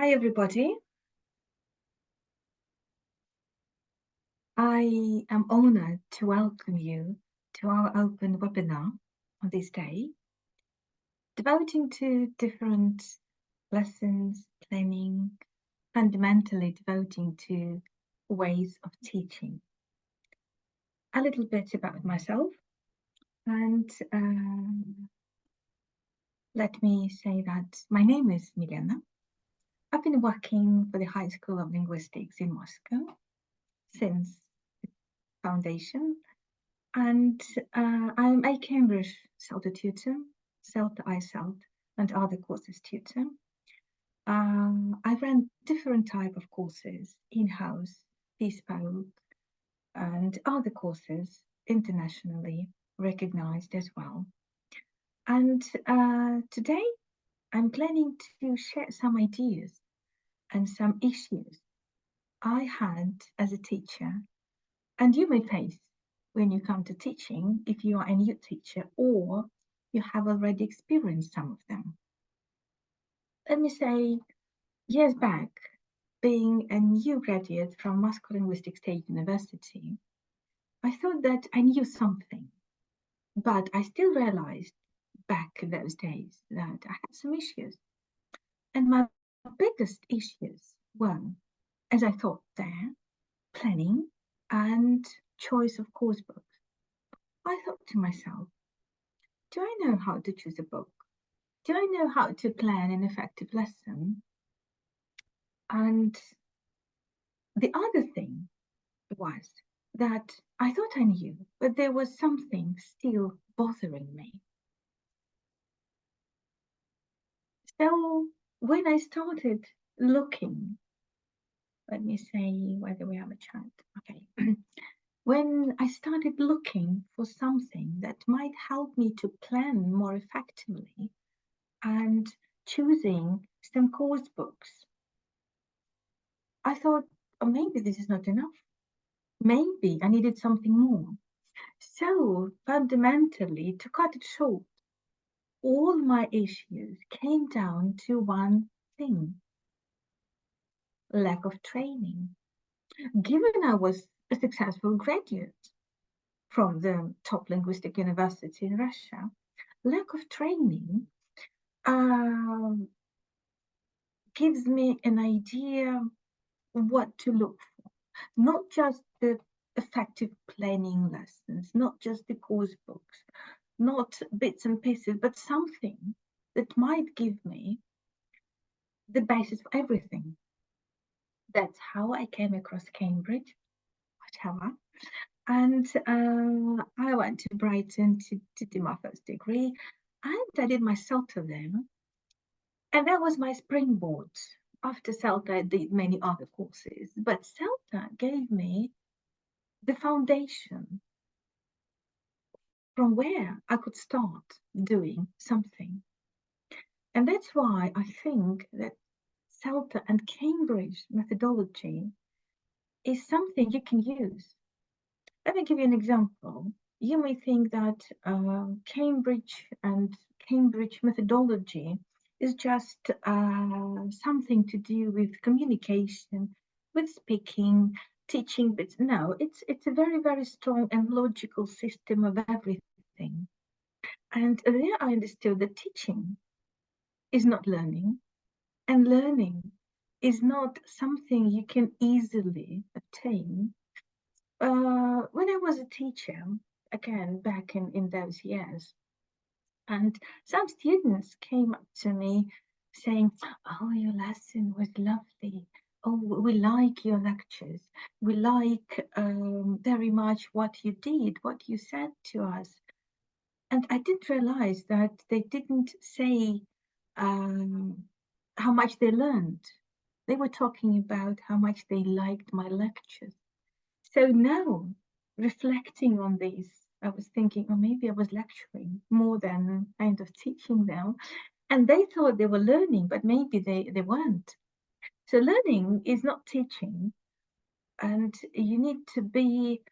Hi, everybody. I am honored to welcome you to our open webinar on this day, devoting to different lessons, planning, fundamentally devoting to ways of teaching. A little bit about myself, and let me say that my name is Milena. I've been working for the High School of Linguistics in Moscow since its foundation. And I'm a Cambridge CELTA tutor, CELTA iCELT, and other courses tutor. I ran different type of courses, in-house, bespoke, and other courses internationally recognized as well. And today I'm planning to share some ideas and some issues I had as a teacher, and you may face when you come to teaching, if you are a new teacher or you have already experienced some of them. Let me say, years back, being a new graduate from Moscow Linguistic State University, I thought that I knew something, but I still realized back in those days that I had some issues. And my biggest issues were, as I thought there, planning and choice of course books. I thought to myself, do I know how to choose a book? Do I know how to plan an effective lesson? And the other thing was that I thought I knew, but there was something still bothering me. So when I started looking, let me say whether we have a chat. Okay. When I started looking for something that might help me to plan more effectively and choosing some course books, I thought, oh, maybe this is not enough. Maybe I needed something more. So fundamentally, to cut it short, all my issues came down to one thing: lack of training. Given I was a successful graduate from the top linguistic university in Russia, lack of training gives me an idea what to look for. Not just the effective planning lessons, not just the course books, not bits and pieces, but something that might give me the basis for everything. That's how I came across Cambridge, whatever. And I went to Brighton to do my first degree, and I did my CELTA there. And that was my springboard. After CELTA, I did many other courses, but CELTA gave me the foundation from where I could start doing something. And that's why I think that CELTA and Cambridge methodology is something you can use. Let me give you an example. You may think that Cambridge and Cambridge methodology is just something to do with communication, with speaking, teaching, but no, it's a very, very strong and logical system of everything. And there I understood that teaching is not learning, and learning is not something you can easily obtain. When I was a teacher, again, back in those years, and some students came up to me saying, oh, your lesson was lovely. Oh, we like your lectures. We like very much what you did, what you said to us. And I didn't realize that they didn't say how much they learned. They were talking about how much they liked my lectures. So now, reflecting on this, I was thinking, oh, maybe I was lecturing more than kind of teaching them. And they thought they were learning, but maybe they weren't. So learning is not teaching. And you need to be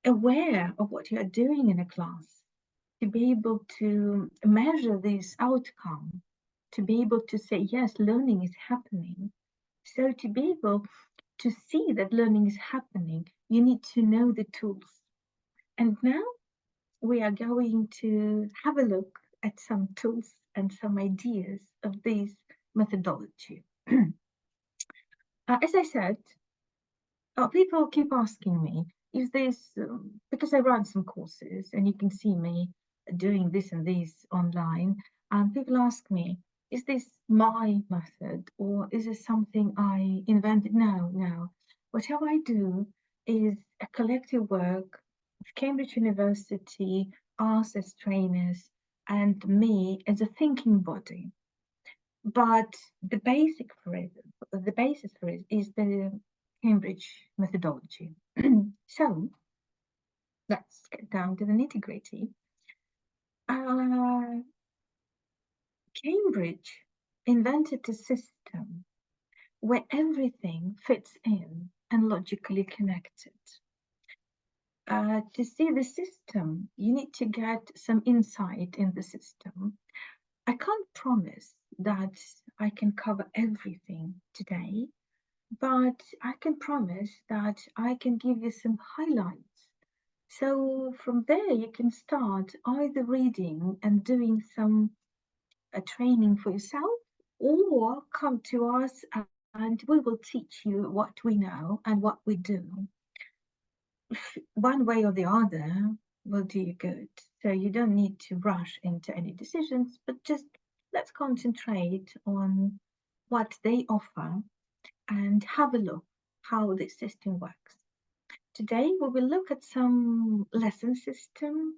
aware of what you are doing in a class to be able to measure this outcome to be able to say, yes, learning is happening. So to be able to see that learning is happening, you need to know the tools. And now we are going to have a look at some tools and some ideas of this methodology. As I said, people keep asking me, is this, because I run some courses and you can see me doing this and this online, and people ask me, is this my method or is it something I invented? No. Whatever I do is a collective work of Cambridge University, us as trainers, and me as a thinking body. But the basis for it is the Cambridge methodology. So let's get down to the nitty-gritty. Cambridge invented a system where everything fits in and logically connected. To see the system, you need to get some insight in the system. I can't promise that I can cover everything today, but I can promise that I can give you some highlights. So from there, you can start either reading and doing some training for yourself, or come to us and we will teach you what we know and what we do. One way or the other will do you good. So you don't need to rush into any decisions, but just let's concentrate on what they offer and have a look how this system works. Today we will look at some lesson system,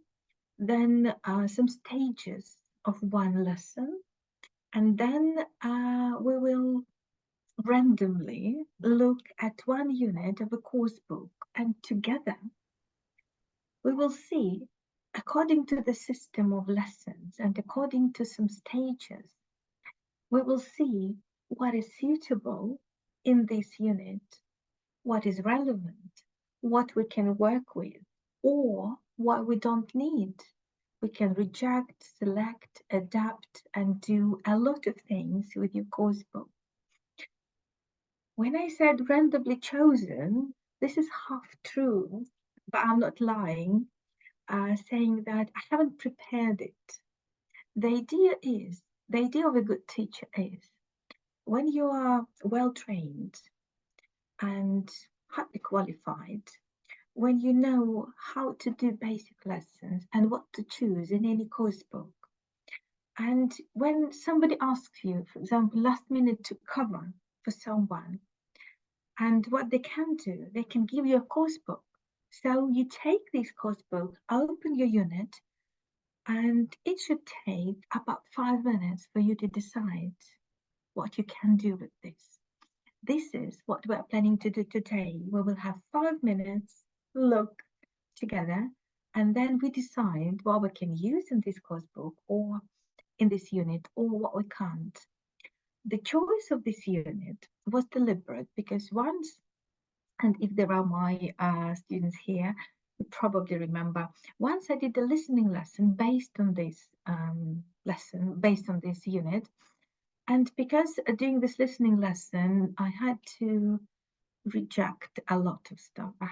then some stages of one lesson, and then we will randomly look at one unit of a course book, and together we will see, according to the system of lessons and according to some stages, we will see what is suitable in this unit, what is relevant, what we can work with, or what we don't need. We can reject, select, adapt, and do a lot of things with your course book. When I said randomly chosen, this is half true, but I'm not lying, saying that I haven't prepared it. The idea of a good teacher is when you are well trained and highly qualified, when you know how to do basic lessons and what to choose in any course book, and when somebody asks you, for example, last minute to cover for someone, and what they can do, they can give you a course book. So you take this course book, open your unit, and it should take about 5 minutes for you to decide what you can do with this. This is what we're planning to do today. We will have 5 minutes, look together, and then we decide what we can use in this course book or in this unit or what we can't. The choice of this unit was deliberate because once, and if there are my students here, you probably remember, once I did a listening lesson based on this unit. And because doing this listening lesson, I had to reject a lot of stuff. I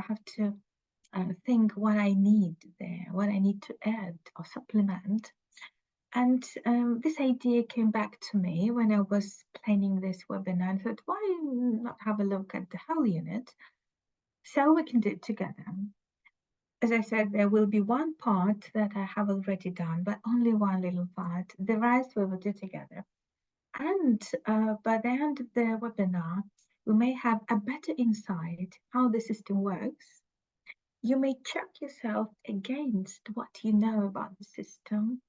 have to think what I need there, what I need to add or supplement. And this idea came back to me when I was planning this webinar. I thought, why not have a look at the whole unit so we can do it together? As I said, there will be one part that I have already done, but only one little part. The rest we will do together. And by the end of the webinar, we may have a better insight how the system works. You may check yourself against what you know about the system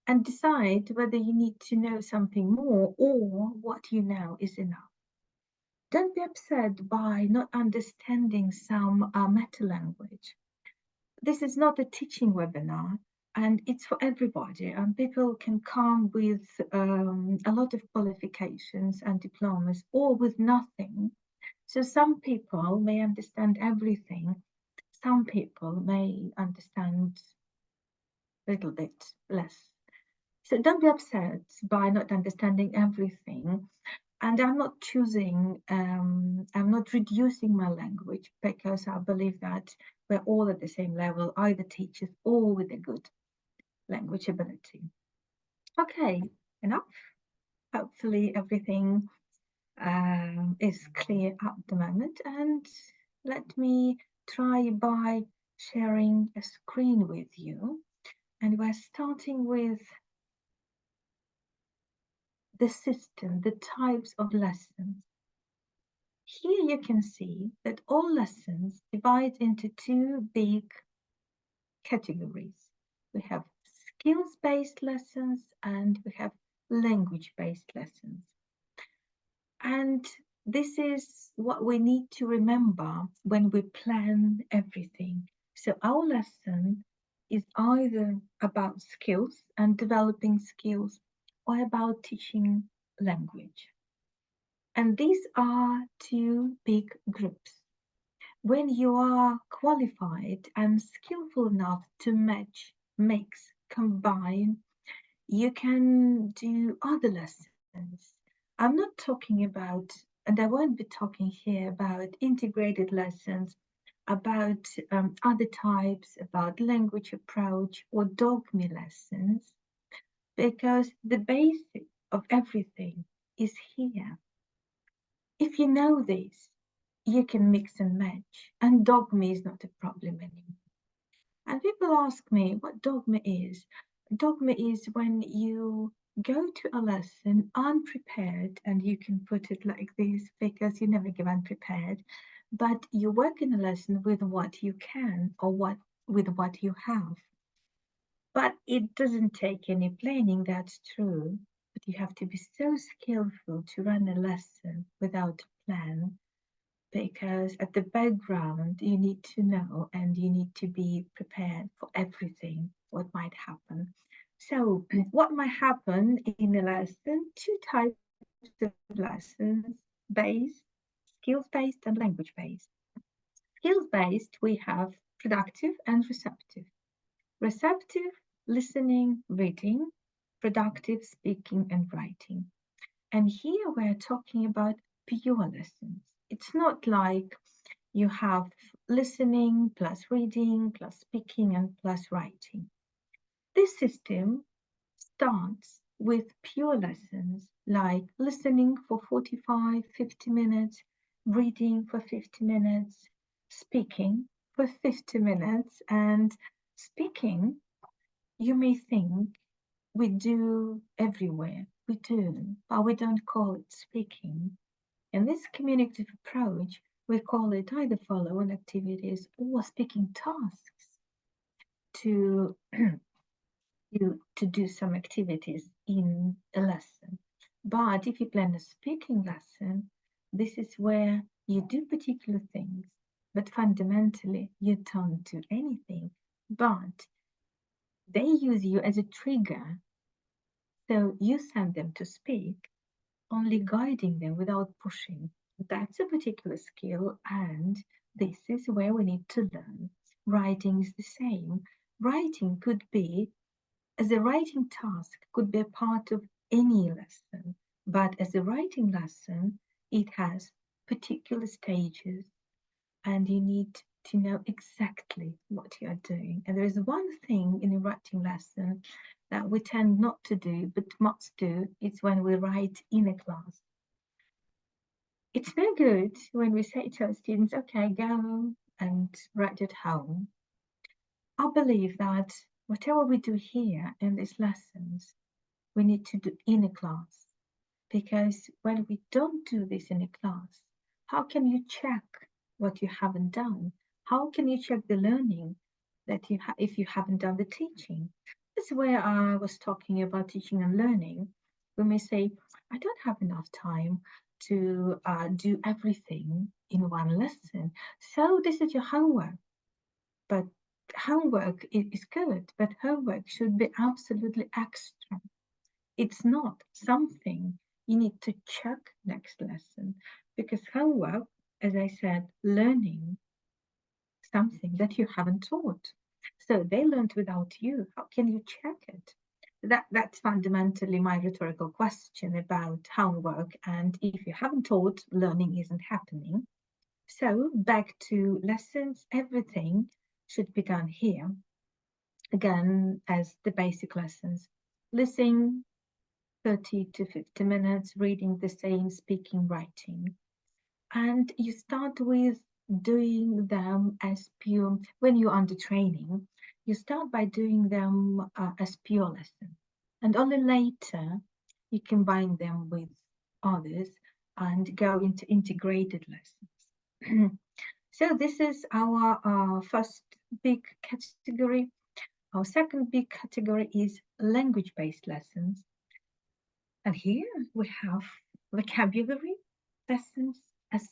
and decide whether you need to know something more or what you know is enough. Don't be upset by not understanding some meta language. This is not a teaching webinar, and it's for everybody, and people can come with a lot of qualifications and diplomas or with nothing. So some people may understand everything, some people may understand a little bit less. So don't be upset by not understanding everything. And I'm not choosing, I'm not reducing my language, because I believe that we're all at the same level, either teachers or with a good language ability. Okay, enough. Hopefully everything is clear at the moment, and let me try by sharing a screen with you. And we're starting with the system, the types of lessons. Here you can see that all lessons divide into two big categories. We have skills-based lessons and we have language-based lessons. And this is what we need to remember when we plan everything. So our lesson is either about skills and developing skills, or about teaching language. And these are two big groups. When you are qualified and skillful enough to match, mix, combine, you can do other lessons. I'm not talking about, and I won't be talking here about integrated lessons, about other types, about language approach or dogma lessons, because the basic of everything is here. If you know this, you can mix and match, and dogma is not a problem anymore. And people ask me what dogma is. Dogma is when you go to a lesson unprepared, and you can put it like this because you never go unprepared, but you work in a lesson with what you can, or with what you have. But it doesn't take any planning, that's true. But you have to be so skillful to run a lesson without a plan, because at the background you need to know and you need to be prepared for everything what might happen. So what might happen in a lesson? Two types of lessons: based, skills based, and language based. Skills based, we have productive and receptive. Receptive, listening, reading; productive, speaking and writing. And here we're talking about pure lessons. It's not like you have listening plus reading plus speaking and plus writing. This system starts with pure lessons like listening for 45, 50 minutes, reading for 50 minutes, speaking for 50 minutes. And speaking, you may think we do everywhere. We do, but we don't call it speaking. In this communicative approach, we call it either follow-on activities or speaking tasks to, to do some activities in a lesson. But if you plan a speaking lesson, this is where you do particular things, but fundamentally you don't do anything. But they use you as a trigger. So you send them to speak, only guiding them without pushing. That's a particular skill, and this is where we need to learn. Writing is the same. Writing could be, as a writing task, could be a part of any lesson, but as a writing lesson, it has particular stages, and you need to know exactly what you are doing. And there is one thing in a writing lesson that we tend not to do, but must do. It's when we write in a class. It's no good when we say to our students, okay, go and write at home. I believe that whatever we do here in these lessons, we need to do in a class. Because when we don't do this in a class, how can you check what you haven't done? How can you check the learning that you if you haven't done the teaching? This is where I was talking about teaching and learning. We may say, I don't have enough time to do everything in one lesson. So this is your homework. But homework is good, but homework should be absolutely extra. It's not something you need to check next lesson, because homework, as I said, learning something that you haven't taught. So they learned without you. How can you check it? That's fundamentally my rhetorical question about homework, and if you haven't taught, learning isn't happening. So back to lessons, everything should be done here. Again, as the basic lessons, listening 30 to 50 minutes, reading the same, speaking, writing. And you start with doing them as pure, when you're under training, you start by doing them as pure lessons. And only later you combine them with others and go into integrated lessons. So this is our first big category. Our second big category is language-based lessons. And here we have vocabulary lessons as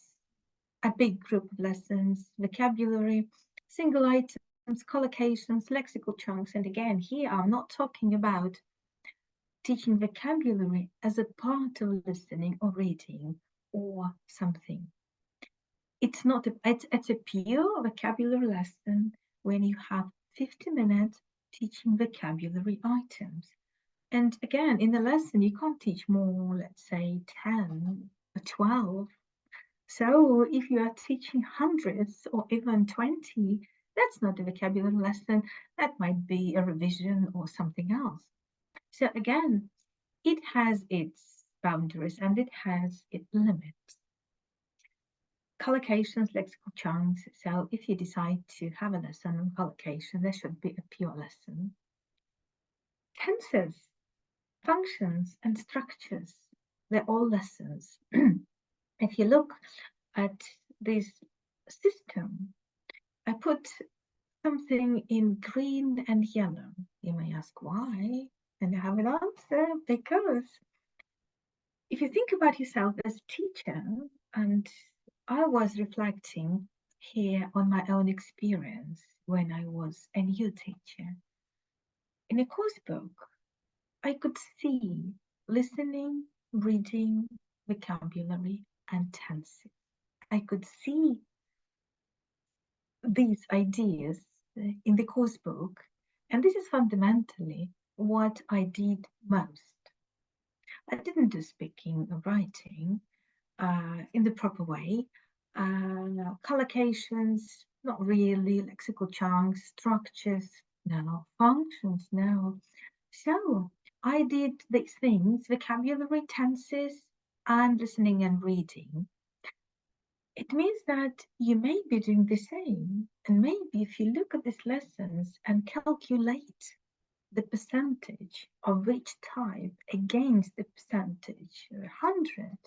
a big group of lessons, vocabulary, single items, collocations, lexical chunks. And again, here I'm not talking about teaching vocabulary as a part of listening or reading or something. It's not it's a pure vocabulary lesson when you have 50 minutes teaching vocabulary items. And again, in the lesson, you can't teach more, let's say 10 or 12. So if you are teaching hundreds or even 20, that's not a vocabulary lesson. That might be a revision or something else. So again, it has its boundaries and it has its limits. Collocations, lexical chunks. So if you decide to have a lesson on collocation, there should be a pure lesson. Tenses, functions, and structures, they're all lessons. If you look at this system, I put something in green and yellow. You may ask why, and I have an answer, because if you think about yourself as a teacher, and I was reflecting here on my own experience when I was a new teacher. In a course book, I could see listening, reading, vocabulary, and tenses. I could see these ideas in the course book, and this is fundamentally what I did most. I didn't do speaking or writing in the proper way. Collocations, not really. Lexical chunks, structures, no. Functions, no. So I did these things, vocabulary, tenses, and listening and reading. It means that you may be doing the same. And maybe if you look at these lessons and calculate the percentage of each type against the percentage 100,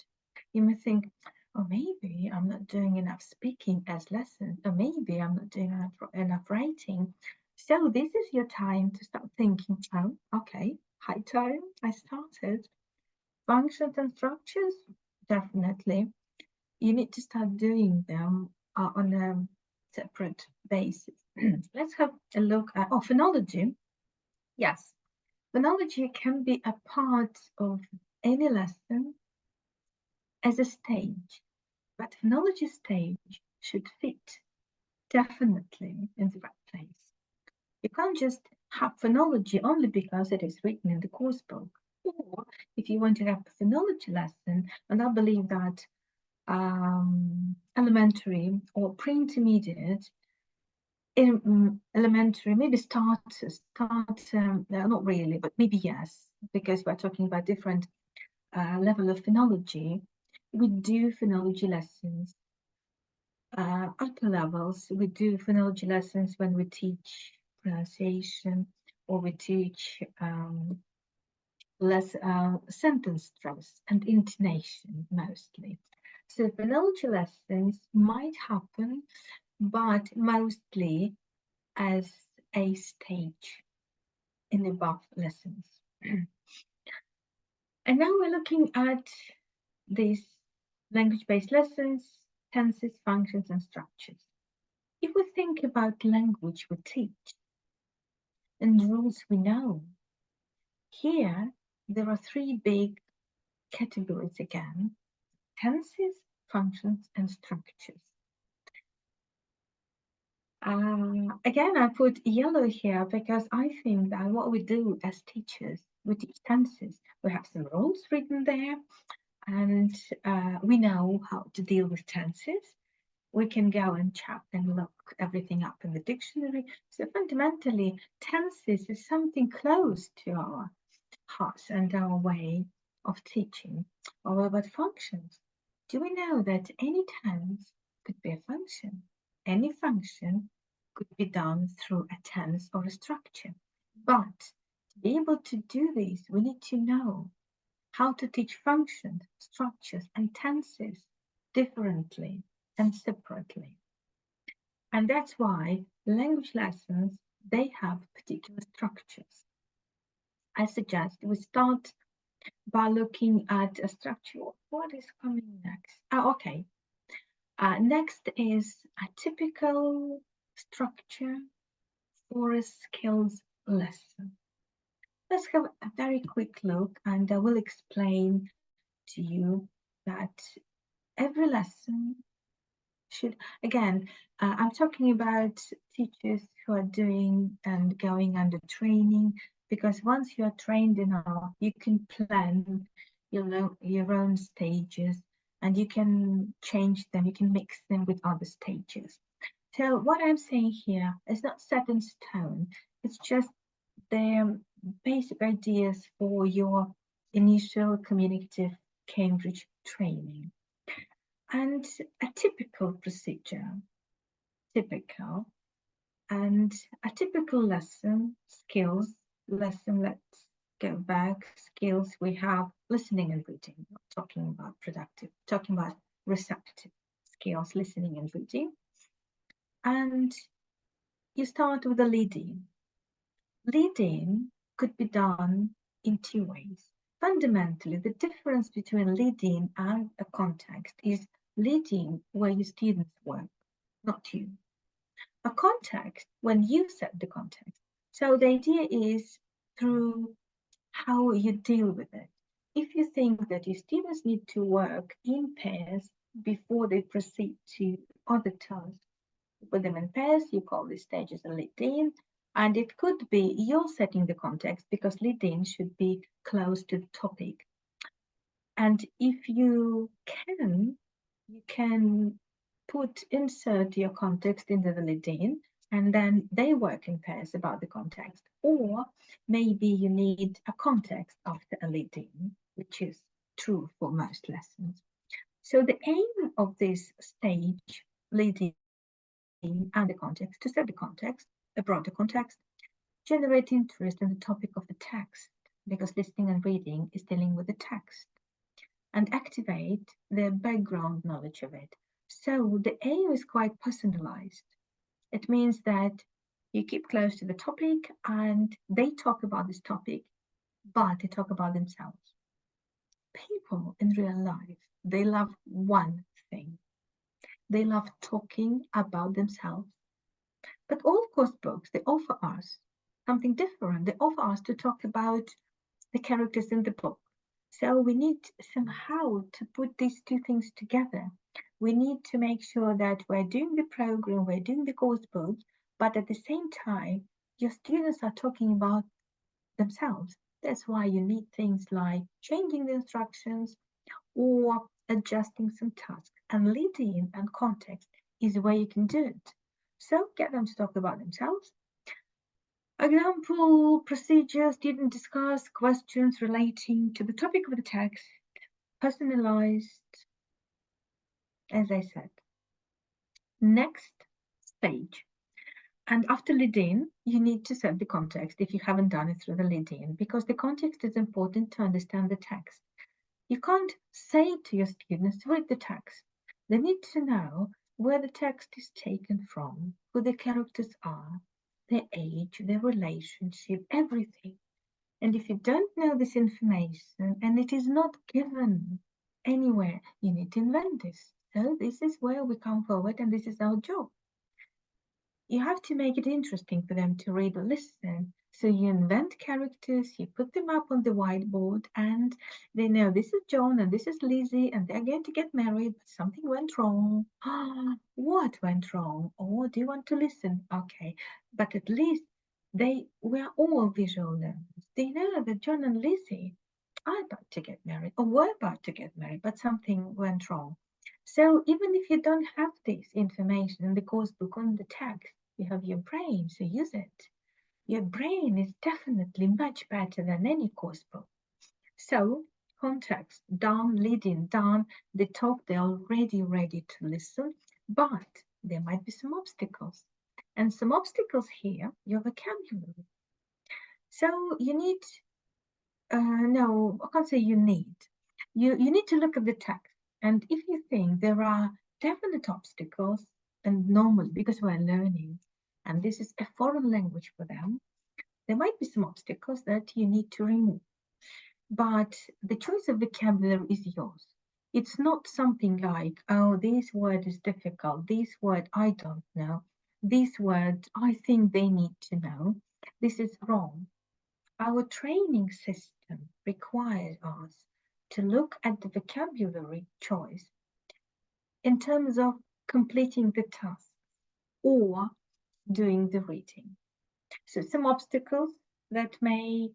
you may think, oh, maybe I'm not doing enough speaking as lessons, or maybe I'm not doing enough writing. So this is your time to start thinking, oh, okay, high time, I started. Functions and structures, definitely. You need to start doing them on a separate basis. Let's have a look at phonology. Yes, phonology can be a part of any lesson as a stage, but phonology stage should fit definitely in the right place. You can't just have phonology only because it is written in the course book. Or if you want to have a phonology lesson, and I believe that elementary or pre-intermediate, elementary, maybe start, not really, but maybe yes, because we're talking about different level of phonology. We do phonology lessons. Upper levels, we do phonology lessons when we teach pronunciation or we teach less sentence stress and intonation mostly. So phonology lessons might happen, but mostly as a stage in the above lessons. And now we're looking at these language-based lessons, tenses, functions, and structures. If we think about language we teach and rules we know, here there are three big categories again: tenses, functions, and structures. Again, I put yellow here because I think that what we do as teachers we teach tenses. We have some rules written there, and we know how to deal with tenses. We can go and chat and look everything up in the dictionary. So fundamentally, tenses is something close to our hearts and our way of teaching. Or about functions. Do we know that any tense could be a function? Any function could be done through a tense or a structure. But to be able to do this, we need to know how to teach functions, structures, and tenses differently and separately. And that's why language lessons, they have particular structures. I suggest we start by looking at a structure. What is coming next? Okay. Next is a typical structure for a skills lesson. Let's have a very quick look, and I will explain to you that every lesson should, again, I'm talking about teachers who are doing and going under training, because once you are trained enough, you can plan your own stages, and you can change them, you can mix them with other stages. So what I'm saying here is not set in stone, it's just the basic ideas for your initial communicative Cambridge training. And a typical procedure, and a typical lesson, skills lesson, let's go back, skills, we have listening and reading, not talking about productive, talking about receptive skills, listening and reading. And you start with a lead-in. Lead-in could be done in two ways. Fundamentally, the difference between lead-in and a context is lead-in where your students work, not you. A context when you set the context. So the idea is through how you deal with it. If you think that your students need to work in pairs before they proceed to other tasks, put them in pairs, you call this stage as a lead-in, and it could be you're setting the context because lead-in should be close to the topic. And if you can insert your context into the lead-in, and then they work in pairs about the context. Or maybe you need a context after a lead-in, which is true for most lessons. So the aim of this stage, lead-in and the context, to set the context, a broader context, generate interest in the topic of the text, because listening and reading is dealing with the text, and activate their background knowledge of it. So the aim is quite personalized. It means that you keep close to the topic and they talk about this topic, but they talk about themselves. People in real life, they love one thing. They love talking about themselves. But all of course books, they offer us something different. They offer us to talk about the characters in the book. So we need somehow to put these two things together. We need to make sure that we're doing the program, we're doing the course book, but at the same time, your students are talking about themselves. That's why you need things like changing the instructions or adjusting some tasks. And lead-in and context is where you can do it. So get them to talk about themselves. Example, procedure, student discuss questions relating to the topic of the text, personalized, as I said. Next stage. And after lead-in, you need to set the context if you haven't done it through the lead-in, because the context is important to understand the text. You can't say to your students, read the text. They need to know where the text is taken from, who the characters are, their age, their relationship, everything. And if you don't know this information and it is not given anywhere, you need to invent this. So this is where we come forward, and this is our job. You have to make it interesting for them to read or listen. So you invent characters, you put them up on the whiteboard, and they know this is John and this is Lizzie, and they're going to get married, but something went wrong. What went wrong? Or do you want to listen? Okay, but at least we are all visual learners. They know that John and Lizzie are about to get married or were about to get married, but something went wrong. So even if you don't have this information in the course book on the text, you have your brain, so use it. Your brain is definitely much better than any course book. So context, done, leading, done, they talk, they're already ready to listen, but there might be some obstacles. And some obstacles here, your vocabulary. So you need, no, I can't say you need. You need to look at the text. And if you think there are definite obstacles, and normally because we're learning, and this is a foreign language for them, there might be some obstacles that you need to remove. But the choice of vocabulary is yours. It's not something like, oh, this word is difficult, this word I don't know, this word I think they need to know. This is wrong. Our training system requires us to look at the vocabulary choice in terms of completing the task or doing the reading. So some obstacles that may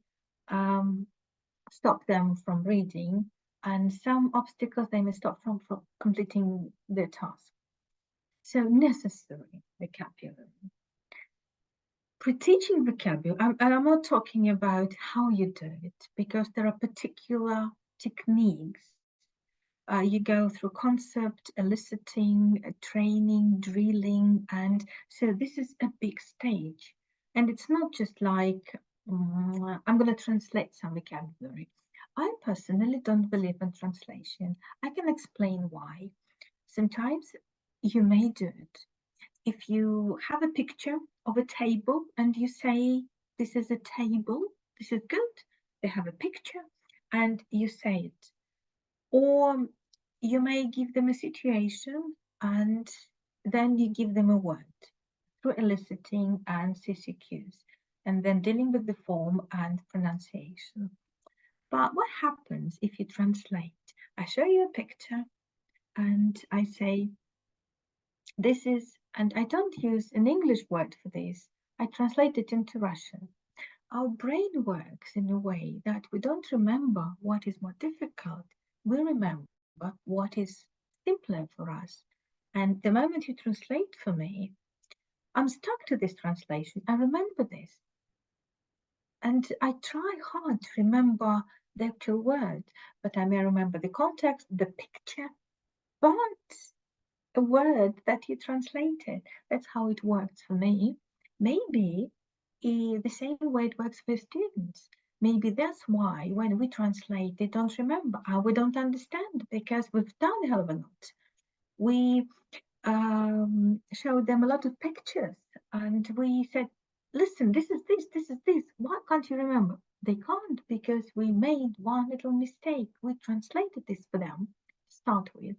stop them from reading, and some obstacles they may stop from completing their task. So necessary vocabulary. Pre-teaching vocabulary, and I'm not talking about how you do it, because there are particular techniques. You go through concept, eliciting, training, drilling, and so this is a big stage. And it's not just like, I'm going to translate some vocabulary. I personally don't believe in translation. I can explain why. Sometimes you may do it. If you have a picture of a table and you say, this is a table, this is good, they have a picture, and you say it. Or you may give them a situation and then you give them a word through eliciting and CCQs, and then dealing with the form and pronunciation. But what happens if you translate? I show you a picture and I say, this is, and I don't use an English word for this, I translate it into Russian. Our brain works in a way that we don't remember what is more difficult. We remember what is simpler for us. And the moment you translate for me, I'm stuck to this translation. I remember this. And I try hard to remember the actual word, but I may remember the context, the picture, but a word that you translated. That's how it works for me. Maybe the same way it works for students. Maybe that's why when we translate, they don't remember, we don't understand, because we've done a hell of a lot. We showed them a lot of pictures and we said, listen, this is this, this is this. Why can't you remember? They can't, because we made one little mistake. We translated this for them to start with.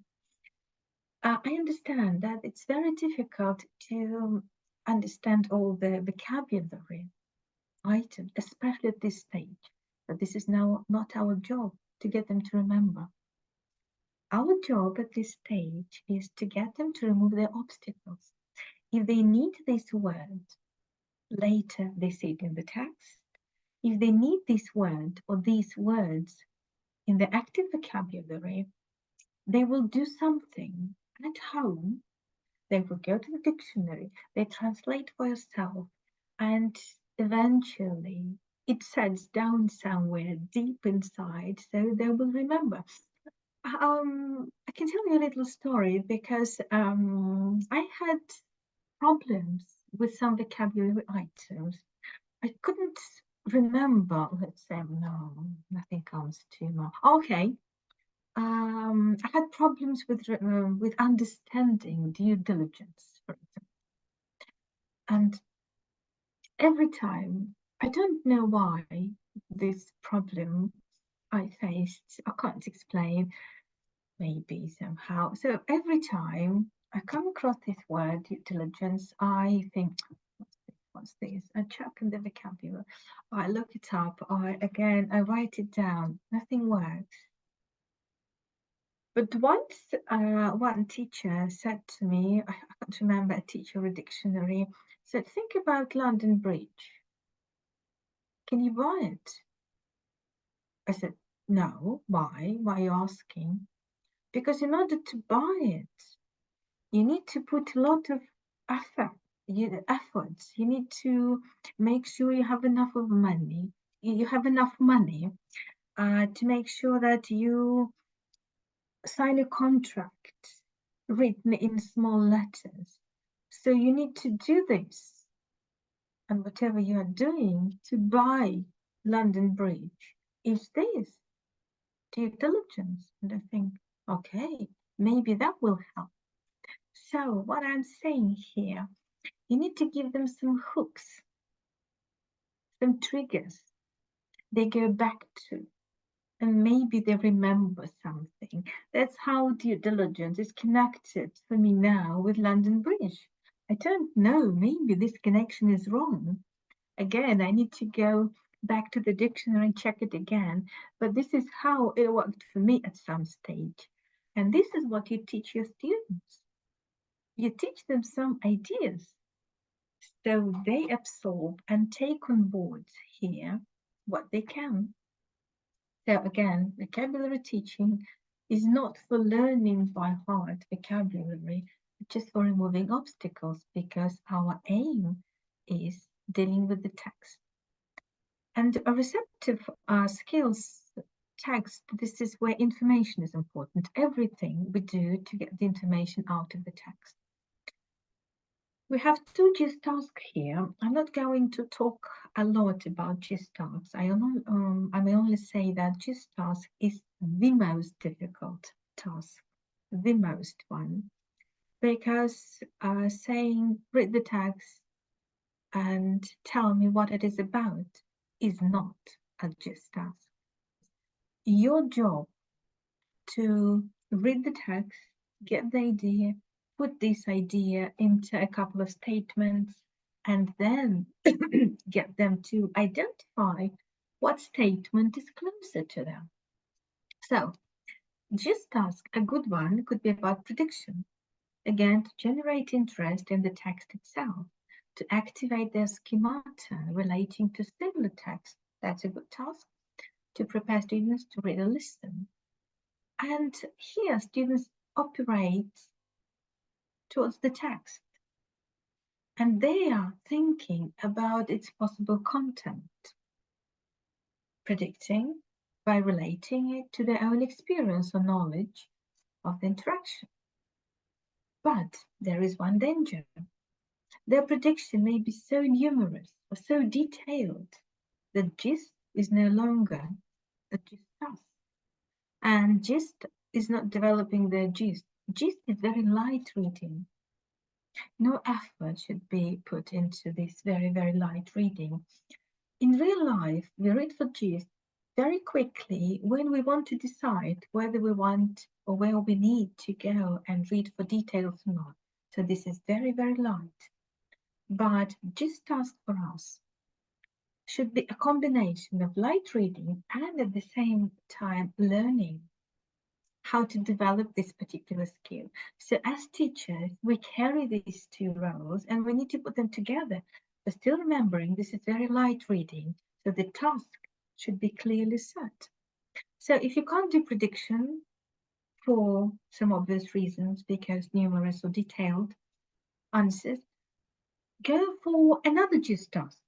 I understand that it's very difficult to understand all the vocabulary items, especially at this stage. But this is now not our job to get them to remember. Our job at this stage is to get them to remove their obstacles. If they need this word, later they see it in the text. If they need this word or these words in the active vocabulary, they will do something at home. They will go to the dictionary, they translate for yourself, and eventually it sets down somewhere deep inside, so they will remember. I can tell you a little story because I had problems with some vocabulary items. I couldn't remember, let's say, no, nothing comes to mind. Okay. I had problems with understanding due diligence, for example. And every time, I don't know why this problem I faced, I can't explain, maybe somehow. So every time I come across this word, due diligence, I think, what's this? I check in the vocabulary, I look it up, I write it down, nothing works. But once one teacher said to me, I can't remember, a teacher or a dictionary, said, think about London Bridge. Can you buy it? I said, no. Why? Why are you asking? Because in order to buy it, you need to put a lot of efforts. You need to make sure you have enough of money. You have enough money to make sure that you sign a contract written in small letters. So you need to do this, and whatever you are doing to buy London Bridge is this due diligence. And I think, okay, maybe that will help. So what I'm saying here, you need to give them some hooks, some triggers they go back to, and maybe they remember something. That's how due diligence is connected for me now with London Bridge. I don't know, maybe this connection is wrong. Again, I need to go back to the dictionary and check it again, but this is how it worked for me at some stage. And this is what you teach your students. You teach them some ideas, so they absorb and take on board here what they can. So again, vocabulary teaching is not for learning by heart vocabulary, but just for removing obstacles, because our aim is dealing with the text. And a receptive skills text, this is where information is important. Everything we do to get the information out of the text. We have two GIST tasks here. I'm not going to talk a lot about GIST tasks. I may only say that GIST task is the most difficult task, the most one, because saying read the text and tell me what it is about is not a GIST task. Your job to read the text, get the idea, put this idea into a couple of statements, and then get them to identify what statement is closer to them. So, GIST task, a good one, could be about prediction. Again, to generate interest in the text itself, to activate their schemata relating to similar text. That's a good task. To prepare students to read and listen. And here, students operate towards the text, and they are thinking about its possible content, predicting by relating it to their own experience or knowledge of the interaction. But there is one danger. Their prediction may be so numerous or so detailed that GIST is no longer a GIST task. And GIST is not developing their GIST. GIST is very light reading. No effort should be put into this very, very light reading. In real life, we read for GIST very quickly when we want to decide whether we want or where we need to go and read for details or not. So this is very, very light. But GIST task for us should be a combination of light reading and at the same time learning how to develop this particular skill. So as teachers, we carry these two roles and we need to put them together, but still remembering this is very light reading, so the task should be clearly set. So if you can't do prediction for some obvious reasons, because numerous or detailed answers, go for another GIST task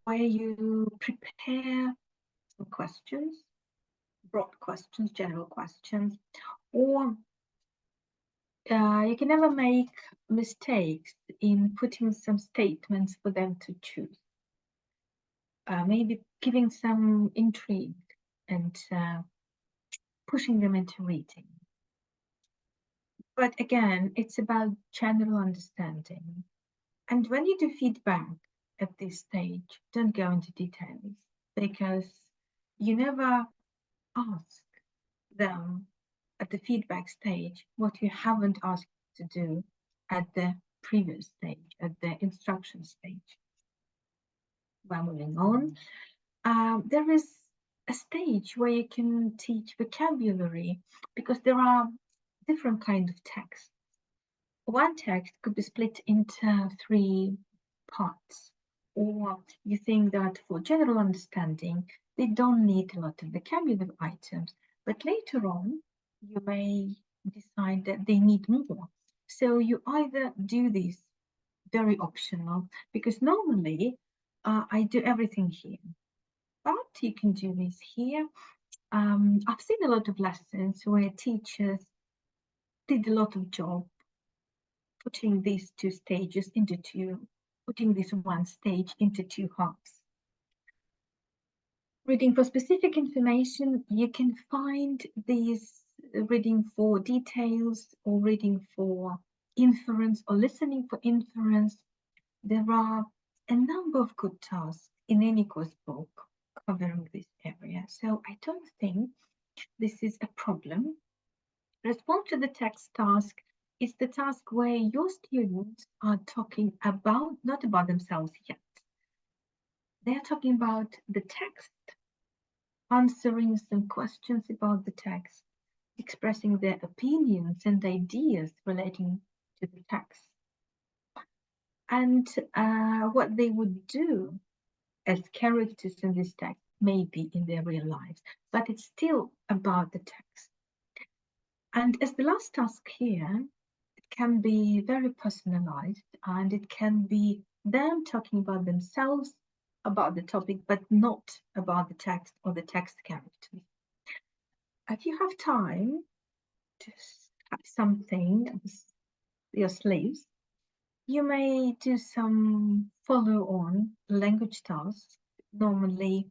where you prepare some questions, broad questions, general questions, or you can never make mistakes in putting some statements for them to choose. Maybe giving some intrigue and pushing them into reading. But again, it's about general understanding. And when you do feedback at this stage, don't go into details, because you never ask them at the feedback stage what you haven't asked to do at the previous stage, at the instruction stage. Well, moving on, there is a stage where you can teach vocabulary, because there are different kinds of texts. One text could be split into 3 parts, or you think that for general understanding, they don't need a lot of vocabulary items, but later on, you may decide that they need more. So you either do this very optional, because normally I do everything here, but you can do this here. I've seen a lot of lessons where teachers did a lot of job putting these two stages into putting this one stage into two halves. Reading for specific information, you can find these reading for details or reading for inference or listening for inference. There are a number of good tasks in any course book covering this area. So I don't think this is a problem. Respond to the text task is the task where your students are talking about, not about themselves yet. They're talking about the text, answering some questions about the text, expressing their opinions and ideas relating to the text. And what they would do as characters in this text may be in their real lives, but it's still about the text. And as the last task here, it can be very personalized, and it can be them talking about themselves, about the topic, but not about the text or the text characters. If you have time to have something, your sleeves, you may do some follow-on language tasks, normally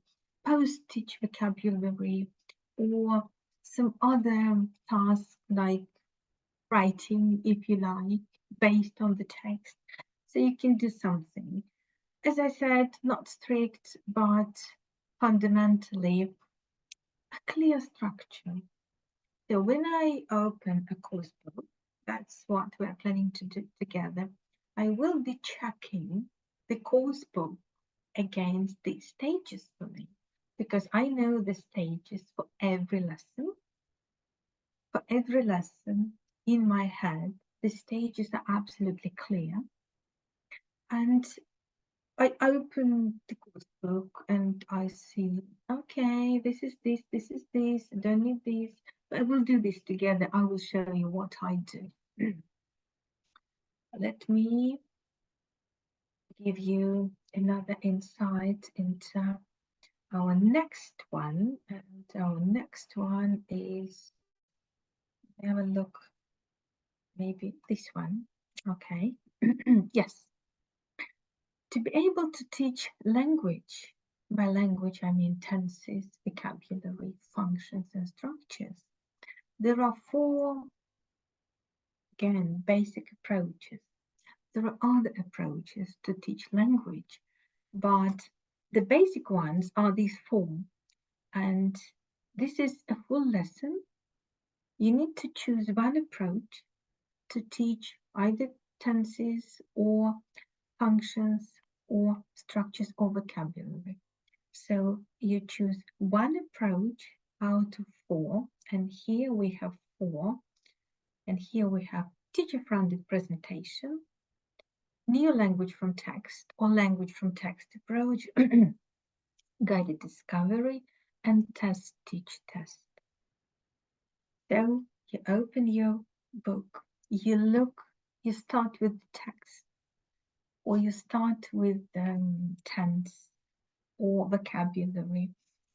post-teach vocabulary, or some other tasks like writing, if you like, based on the text. So you can do something. As I said, not strict, but fundamentally a clear structure. So when I open a course book, that's what we're planning to do together, I will be checking the course book against these stages for me, because I know the stages for every lesson. For every lesson in my head, the stages are absolutely clear. And I open the course book and I see, okay, this is this, this is this, I don't need this, but we'll do this together. I will show you what I do. Let me give you another insight into our next one. And our next one is, have a look, maybe this one. Okay. Yes. To be able to teach language, by language I mean tenses, vocabulary, functions, and structures, there are four, again, basic approaches. There are other approaches to teach language, but the basic ones are these four. And this is a full lesson. You need to choose one approach to teach either tenses or functions or structures or vocabulary. So you choose one approach out of four, and here we have four, and here we have teacher-funded presentation, new language from text or language from text approach, guided discovery, and test, teach, test. So you open your book, you look, you start with the text, or you start with tense or vocabulary,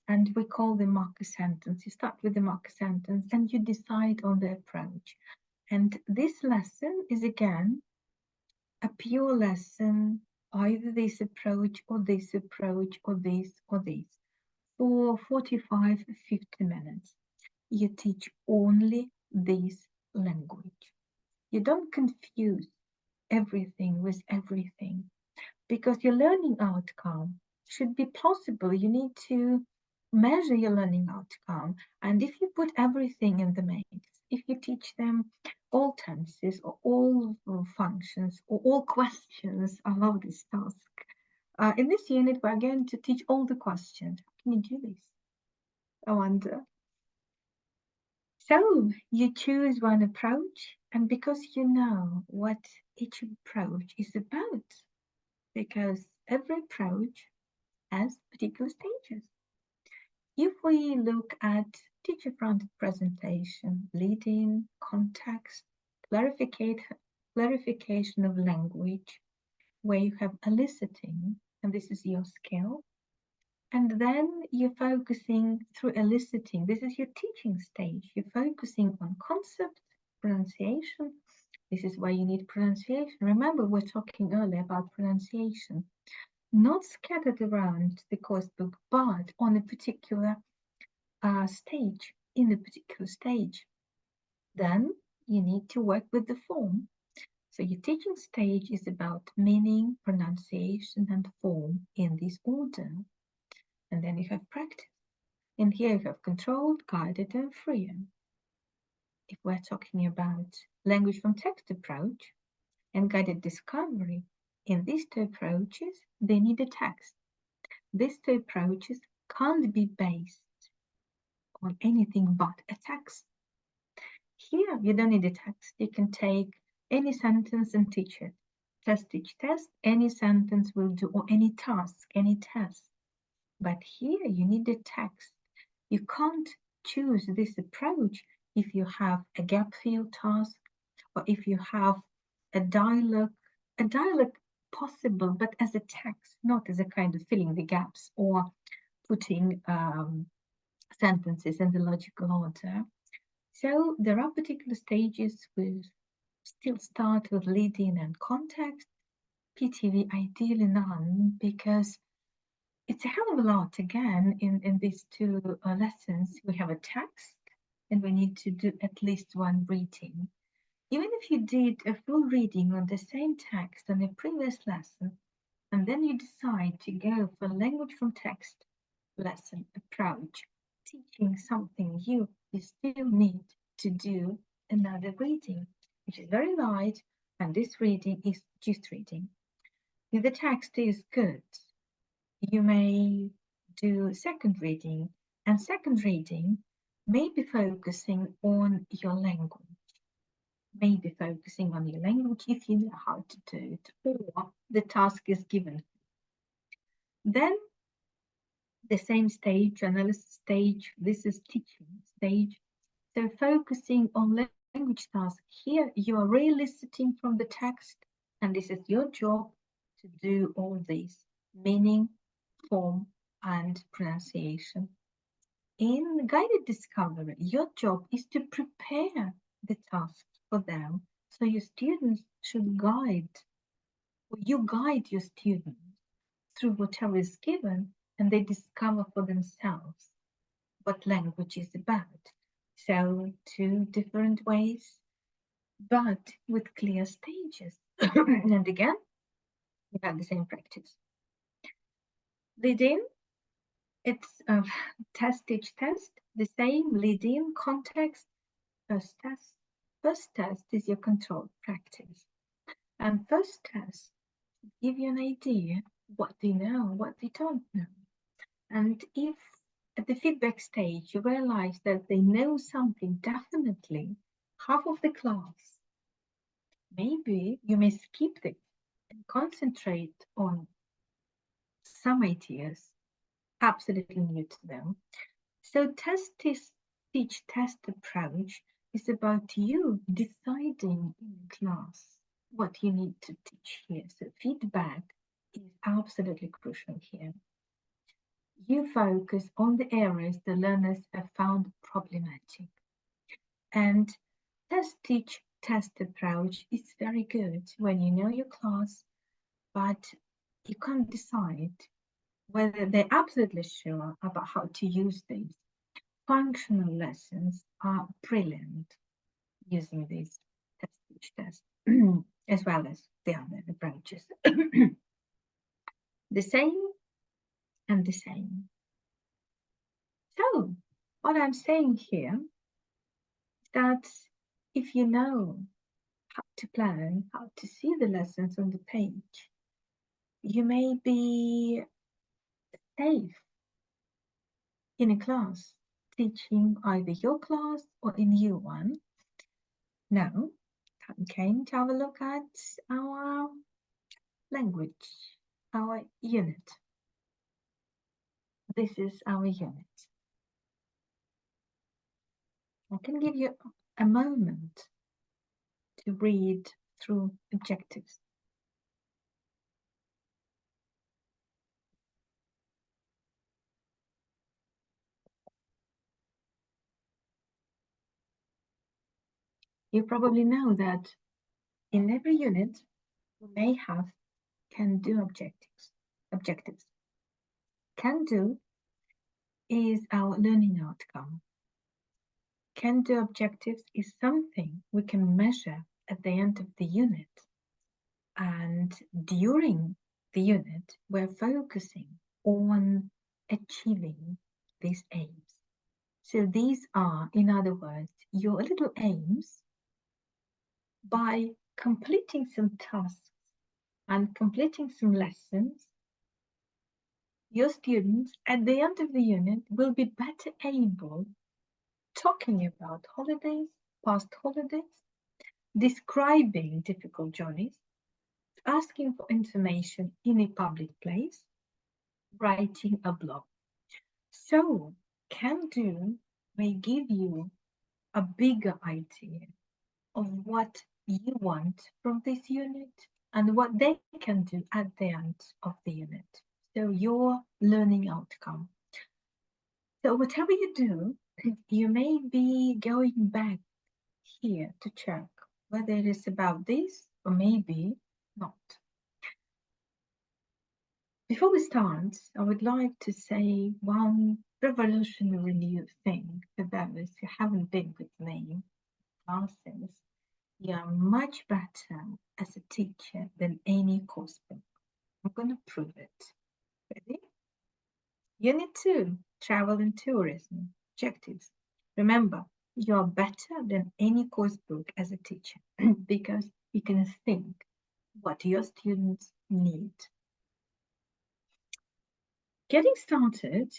and we call the marker sentence. You start with the marker sentence and you decide on the approach. And this lesson is again a pure lesson, either this approach or this approach or this or this, for 45, 50 minutes. You teach only this language. You don't confuse everything with everything, because your learning outcome should be plausible. You need to measure your learning outcome. And if you put everything in the mix, if you teach them all tenses or all functions or all questions, I love this task. In this unit, we're going to teach all the questions. How can you do this? I wonder. So you choose one approach, and because you know what each approach is about, because every approach has particular stages. If we look at teacher-fronted presentation, lead-in, context, clarification of language, where you have eliciting, and this is your skill, and then you're focusing through eliciting. This is your teaching stage. You're focusing on concept, pronunciation. This is where you need pronunciation. Remember, we're talking earlier about pronunciation. Not scattered around the course book, but on a particular stage, in a particular stage. Then you need to work with the form. So your teaching stage is about meaning, pronunciation, and form in this order. And then you have practice. And here you have controlled, guided, and freer. If we're talking about language from text approach and guided discovery, in these two approaches, they need a text. These two approaches can't be based on anything but a text. Here, you don't need a text. You can take any sentence and teach it. Test, teach, test. Any sentence will do, or any task, any test. But here, you need a text. You can't choose this approach if you have a gap fill task, or if you have a dialogue possible, but as a text, not as a kind of filling the gaps or putting sentences in the logical order. So there are particular stages. We still start with lead-in and context. PTV ideally none, because it's a hell of a lot again in these two lessons. We have a text and we need to do at least one reading. Even if you did a full reading on the same text on a previous lesson, and then you decide to go for language from text lesson approach, teaching something new, you still need to do another reading, which is very light, and this reading is just reading. If the text is good, you may do second reading, and second reading may be focusing on your language. Maybe focusing on your language if you know how to do it, or the task is given. Then the same stage, analysis stage, this is teaching stage. So focusing on language task, here you are re-eliciting from the text, and this is your job to do all these: meaning, form, and pronunciation. In guided discovery, your job is to prepare the task for them. So your students should guide, or you guide your students through whatever is given, and they discover for themselves what language is about. So two different ways, but with clear stages. And again, we have the same practice. Lead-in, it's test, teach, test, the same lead-in, context, first test. First test is your controlled practice. And first test give you an idea what they know, what they don't know. And if at the feedback stage you realize that they know something, definitely half of the class, maybe you may skip it and concentrate on some ideas absolutely new to them. So test, teach, test approach is about you deciding in class what you need to teach here. So feedback is absolutely crucial here. You focus on the areas the learners have found problematic. And test, teach, test approach is very good when you know your class, but you can't decide whether they're absolutely sure about how to use these. Functional lessons are brilliant using these test, teach, test, as well as the other approaches. The same and the same. So, what I'm saying here is that if you know how to plan, how to see the lessons on the page, you may be safe in a class, teaching either your class or a new one. Now, time came to have a look at our language our unit. This is our unit. I can give you a moment to read through objectives. You probably know that in every unit we may have can-do objectives. Can-do is our learning outcome. Can-do objectives is something we can measure at the end of the unit. And during the unit, we're focusing on achieving these aims. So these are, in other words, your little aims. By completing some tasks and completing some lessons, your students at the end of the unit will be better able talking about holidays, past holidays, describing difficult journeys, asking for information in a public place, writing a blog. So, can-do may give you a bigger idea of what you want from this unit and what they can do at the end of the unit. So your learning outcome. So whatever you do, you may be going back here to check whether it is about this or maybe not. Before we start, I would like to say one revolutionary new thing for those who haven't been with me in classes. You are much better as a teacher than any course book. I'm going to prove it. Ready? Unit 2, Travel and Tourism, Objectives. Remember, you are better than any course book as a teacher because you can think what your students need. Getting started,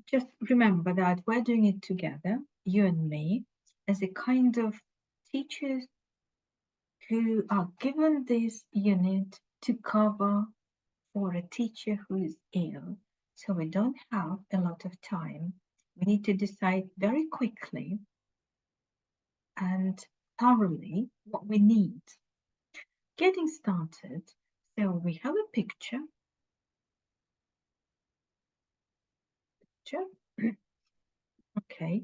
just remember that we're doing it together, you and me, as a kind of teachers who are given this unit to cover for a teacher who is ill. So we don't have a lot of time. We need to decide very quickly and thoroughly what we need. Getting started, so we have a picture. Okay.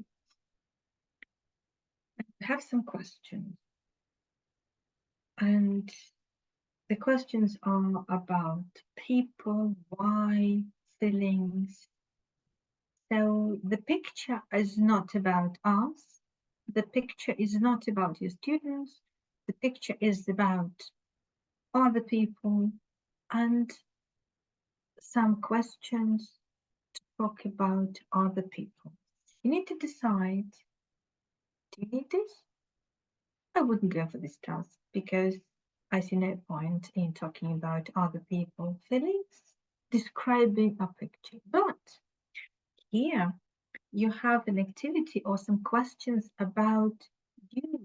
I have some questions. And the questions are about people, why, feelings. So the picture is not about us. The picture is not about your students. The picture is about other people and some questions to talk about other people. You need to decide, do you need this? I wouldn't go for this task because I see no point in talking about other people's feelings, describing a picture. But here you have an activity or some questions about you.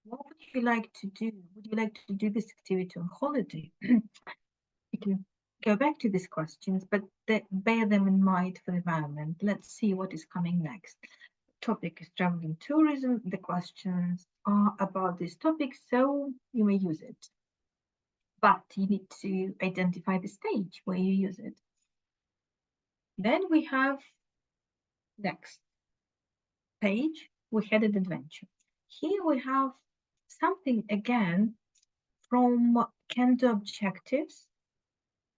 What would you like to do? Would you like to do this activity on holiday? You can go back to these questions, but bear them in mind for the moment. Let's see what is coming next. Topic is travel and tourism. The questions are about this topic, so you may use it. But you need to identify the stage where you use it. Then we have next page, we had an adventure. Here we have something again from can-do objectives.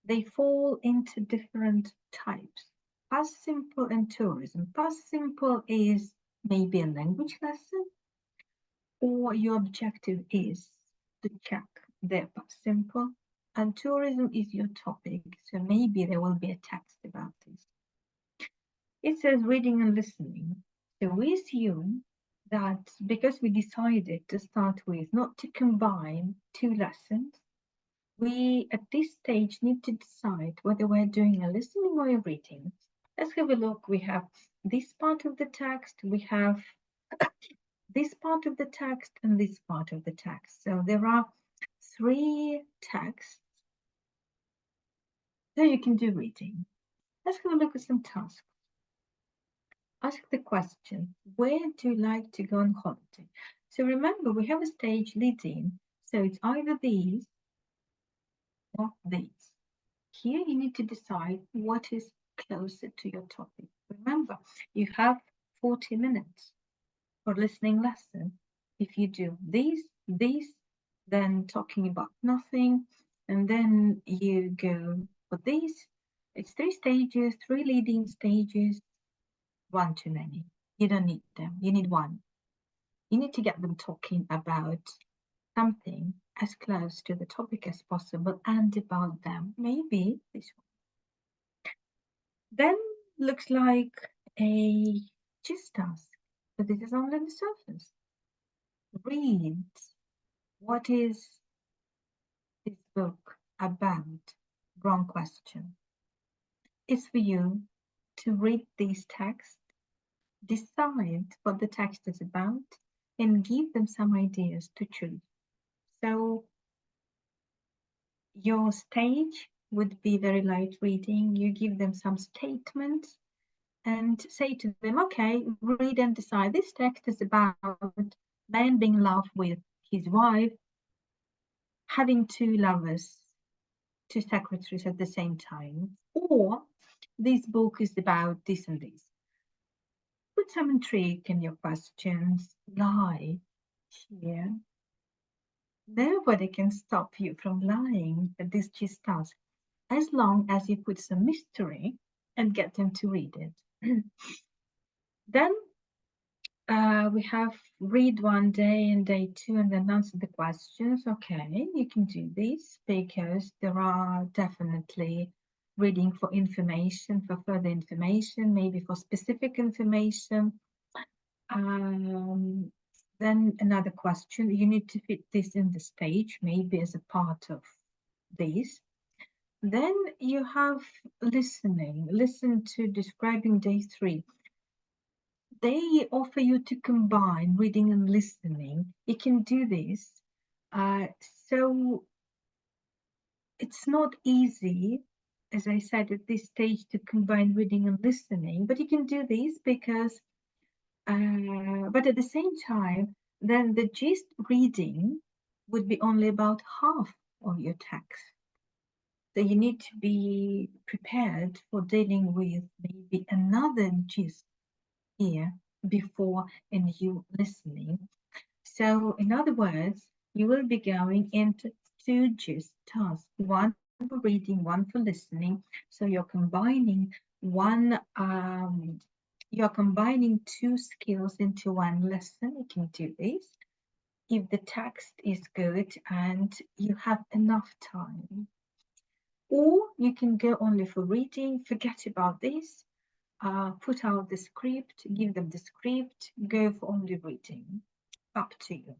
They fall into different types. Past simple and tourism. Past simple is maybe a language lesson, or your objective is to check their past simple, and tourism is your topic, so maybe there will be a text about this. It says reading and listening. So we assume that because we decided to start with not to combine two lessons, we at this stage need to decide whether we're doing a listening or a reading. Let's have a look. We have this part of the text, we have this part of the text, and this part of the text. So there are three texts Then you can do reading. Let's have a look at some tasks. Ask the question, where do you like to go on holiday? So remember, we have a stage leading, so it's either these or these. Here you need to decide what is closer to your topic. Remember, you have 40 minutes for listening lesson. If you do these, then talking about nothing, and then you go for these. It's 3 stages, 3 leading stages, 1 too many. You don't need them. You need 1. You need to get them talking about something as close to the topic as possible and about them. Maybe this one. Then looks like a gist task, but this is only the surface. Read. What is this book about? Wrong question. It's for you to read these texts, decide what the text is about, and give them some ideas to choose. So your stage would be very light reading. You give them some statements and say to them, okay, read and decide. This text is about man being in love with his wife, having 2 lovers, 2 secretaries at the same time, or this book is about this and this. Put some intrigue in your questions, lie here. Nobody can stop you from lying at this gist task, as long as you put some mystery and get them to read it. Then we have read one day and day 2 and then answer the questions. Okay, you can do this because there are definitely reading for information, for further information, maybe for specific information. Then another question, you need to fit this in the stage, maybe as a part of this. Then you have listening. Listen to describing day 3. They offer you to combine reading and listening. You can do this. So it's not easy, as I said, at this stage to combine reading and listening, but you can do this because, but at the same time, then the gist reading would be only about half of your text. So you need to be prepared for dealing with maybe another gist here before and you listening. So in other words, you will be going into 2 gist tasks, 1 for reading, 1 for listening. So you're combining you're combining 2 skills into 1 lesson. You can do this if the text is good and you have enough time. Or you can go only for reading, forget about this, put out the script, give them the script, go for only reading. Up to you.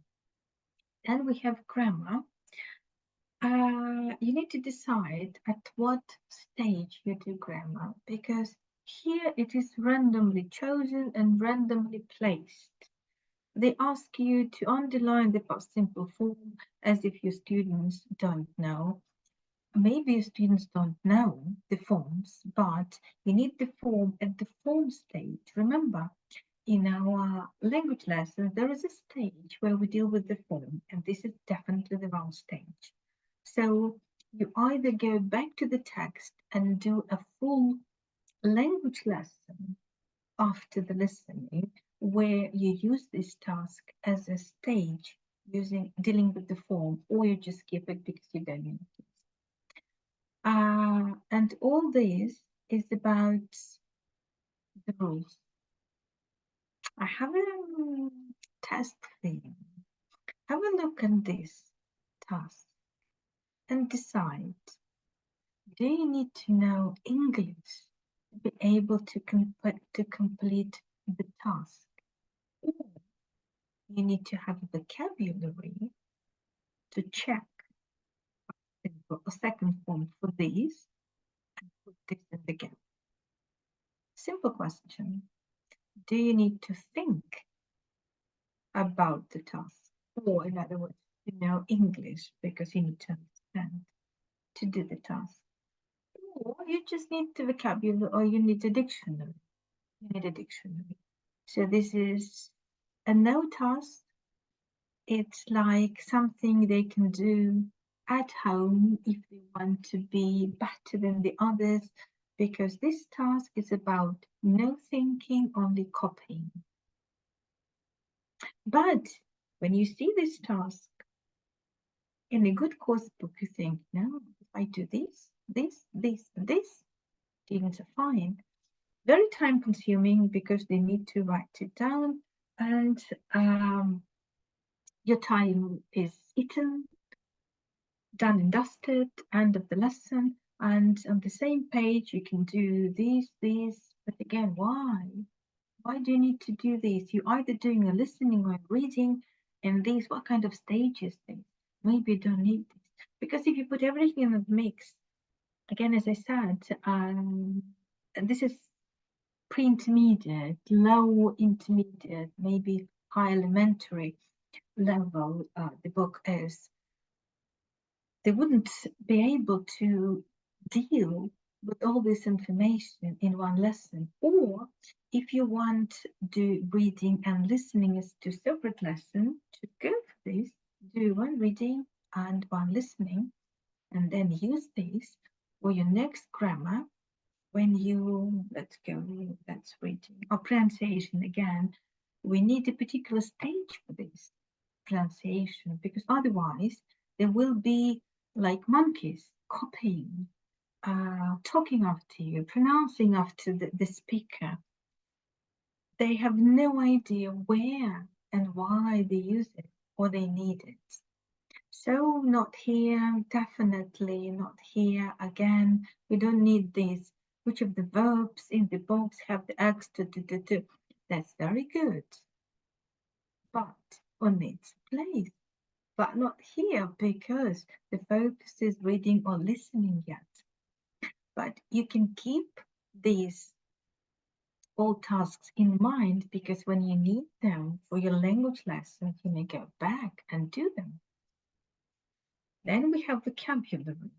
Then we have grammar. You need to decide at what stage you do grammar, because here it is randomly chosen and randomly placed. They ask you to underline the past simple form as if your students don't know. Maybe your students don't know the forms, but you need the form at the form stage. Remember, in our language lessons, there is a stage where we deal with the form, and this is definitely the wrong stage. So you either go back to the text and do a full language lesson after the listening, where you use this task as a stage dealing with the form, or you just skip it because you don't need it. And all this is about the rules. I have a test for you. Have a look at this task and decide, do you need to know English to be able to complete the task? Or you need to have a vocabulary to check a second form for these and put this in the gap. Simple question. Do you need to think about the task? Or in other words, you know English because you need to understand to do the task? you just need the vocabulary, or you need a dictionary. You need a dictionary. So this is a no task. It's like something they can do at home if they want to be better than the others, because this task is about no thinking, only copying. But when you see this task in a good course book, you think, no, if I do this, and this, students are fine. Very time consuming because they need to write it down, and your time is eaten, done and dusted, end of the lesson, and on the same page you can do these, but again, why? Why do you need to do this? You're either doing a listening or reading, and these, what kind of stage is this? Maybe you don't need this. Because if you put everything in the mix, again, as I said, and this is pre-intermediate, low intermediate, maybe high elementary level, the book is, they wouldn't be able to deal with all this information in one lesson. Or if you want do reading and listening as two separate lessons, to go for this, do one reading and one listening, and then use this for your next grammar. When you, that's reading or pronunciation again, we need a particular stage for this pronunciation, because otherwise there will be like monkeys copying, talking after you, pronouncing after the speaker. They have no idea where and why they use it or they need it. So not here, definitely not here. Again, we don't need this. Which of the verbs in the box have the extra to? That's very good, but on its place. But not here, because the focus is reading or listening yet. But you can keep these all tasks in mind, because when you need them for your language lessons, you may go back and do them. Then we have vocabulary.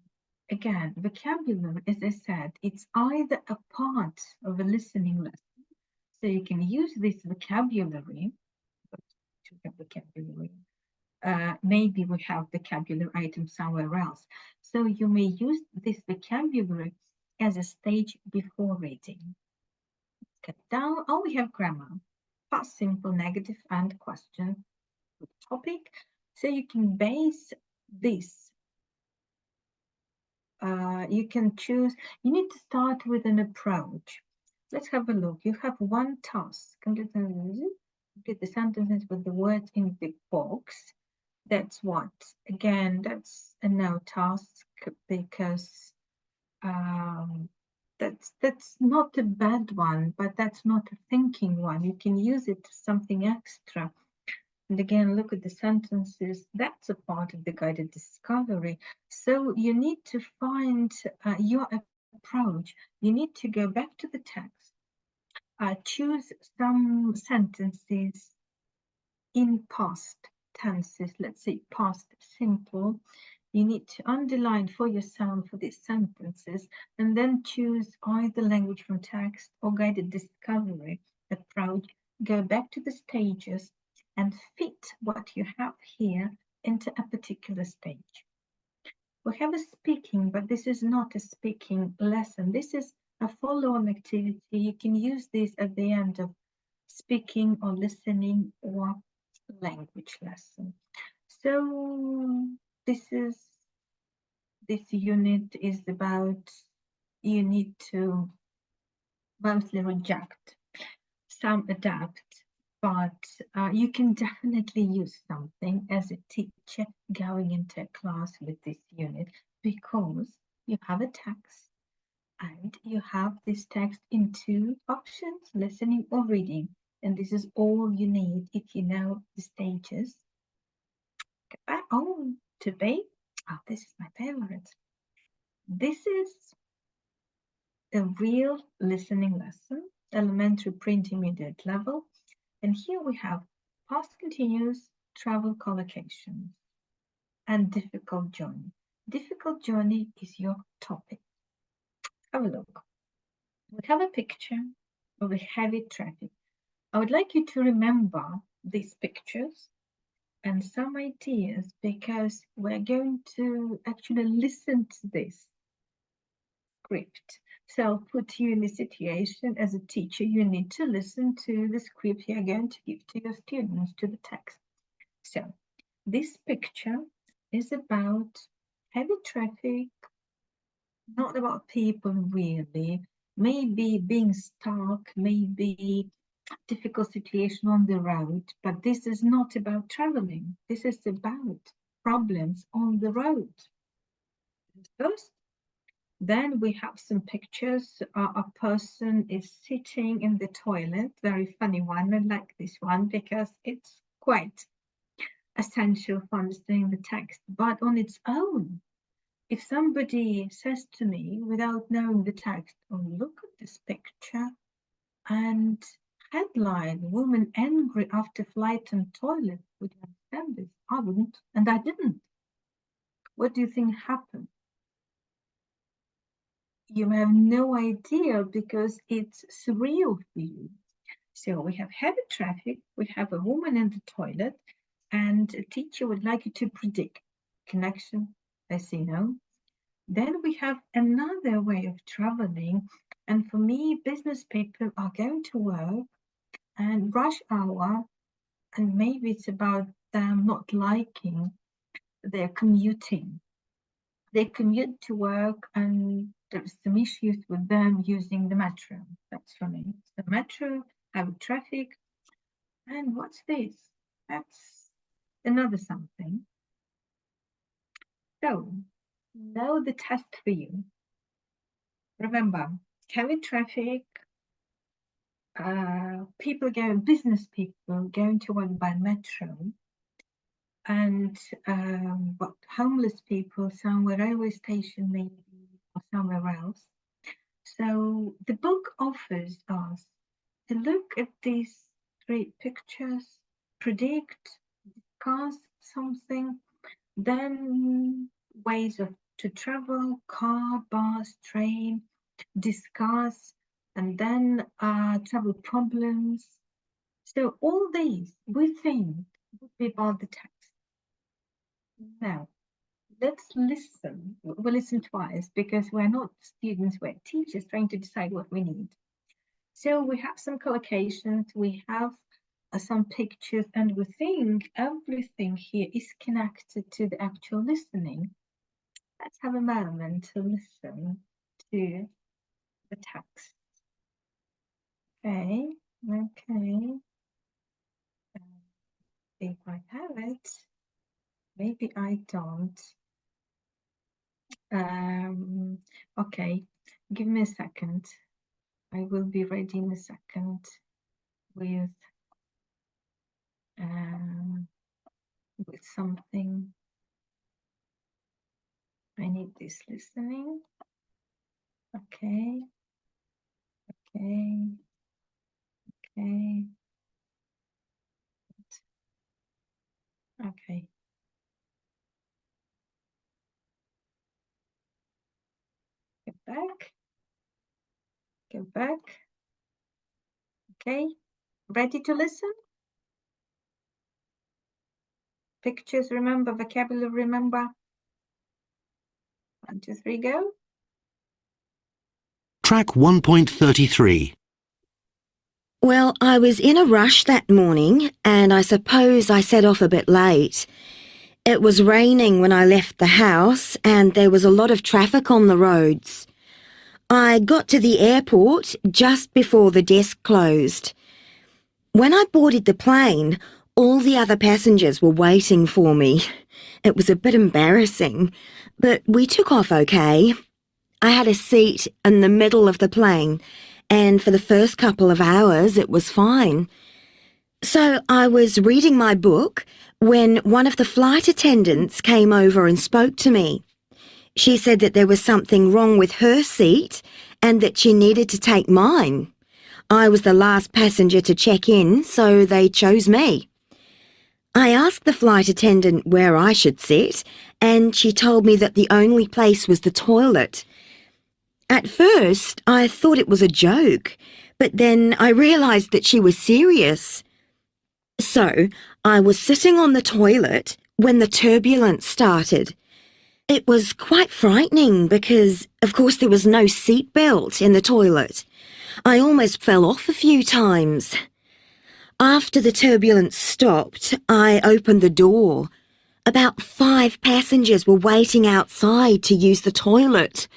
Again, vocabulary, as I said, it's either a part of a listening lesson, so you can use this vocabulary. To have vocabulary. Maybe we have vocabulary items somewhere else. So you may use this vocabulary as a stage before reading. Cut down. Oh, we have grammar, past simple, negative, and question topic. So you can base this. You can choose. You need to start with an approach. Let's have a look. You have one task. Complete the sentences with the words in the box. That's what? Again, that's a no task, because that's not a bad one, but that's not a thinking one. You can use it to something extra. And again, look at the sentences. That's a part of the guided discovery. So you need to find your approach. You need to go back to the text, choose some sentences in past tenses, let's say past simple. You need to underline for yourself for these sentences, and then choose either language from text or guided discovery approach. Go back to the stages and fit what you have here into a particular stage. We have a speaking, but this is not a speaking lesson. This is a follow-on activity. You can use this at the end of speaking or listening or language lesson. So this unit is about, you need to mostly reject, some adapt, but you can definitely use something as a teacher going into a class with this unit, because you have a text and you have this text in two options, listening or reading. And this is all you need if you know the stages. Oh, to be. Oh, this is my favorite. This is a real listening lesson, elementary pre-intermediate level. And here we have past continuous, travel collocations, and difficult journey. Difficult journey is your topic. Have a look. We have a picture of a heavy traffic. I would like you to remember these pictures and some ideas because we're going to actually listen to this script. So I'll put you in a situation as a teacher, you need to listen to the script you're going to give to your students, to the text. So this picture is about heavy traffic, not about people really, maybe being stuck, maybe difficult situation on the road, but this is not about traveling. This is about problems on the road. First, then we have some pictures. A person is sitting in the toilet, very funny one. I like this one because it's quite essential for understanding the text, but on its own. If somebody says to me without knowing the text, oh, look at this picture, and headline, woman angry after flight and toilet, would you understand this? I wouldn't, and I didn't. What do you think happened? You have no idea because it's surreal for you. So we have heavy traffic, we have a woman in the toilet, and a teacher would like you to predict connection, as you know. Then we have another way of traveling, and for me, business people are going to work and rush hour, and maybe it's about them not liking their commuting. They commute to work and there's some issues with them using the metro. That's for me. The metro, heavy traffic. And what's this? That's another something. So, now the test for you. Remember, heavy traffic, business people going to work by metro, and but homeless people somewhere, railway station maybe, or somewhere else. So the book offers us to look at these three pictures, predict, discuss something, then ways to travel, car, bus, train, discuss, and then travel problems. So all these we think would be about the text. Now, let's listen. We'll listen twice because we're not students, we're teachers trying to decide what we need. So we have some collocations, we have some pictures, and we think everything here is connected to the actual listening. Let's have a moment to listen to the text. Okay. If I have it, maybe I don't. Okay, give me a second. I will be ready in a second with something. I need this listening. Okay. Get back. Okay, ready to listen? Pictures, remember, vocabulary, remember. 1, 2, 3, go. Track 1.33. Well, I was in a rush that morning, and I suppose I set off a bit late. It was raining when I left the house, and there was a lot of traffic on the roads. I got to the airport just before the desk closed. When I boarded the plane, all the other passengers were waiting for me. It was a bit embarrassing, but we took off okay. I had a seat in the middle of the plane, and for the first couple of hours it was fine. So I was reading my book when one of the flight attendants came over and spoke to me. She said that there was something wrong with her seat and that she needed to take mine. I was the last passenger to check in, so they chose me. I asked the flight attendant where I should sit, and she told me that the only place was the toilet. At first, I thought it was a joke, but then I realised that she was serious. So, I was sitting on the toilet when the turbulence started. It was quite frightening because, of course, there was no seatbelt in the toilet. I almost fell off a few times. After the turbulence stopped, I opened the door. About 5 passengers were waiting outside to use the toilet.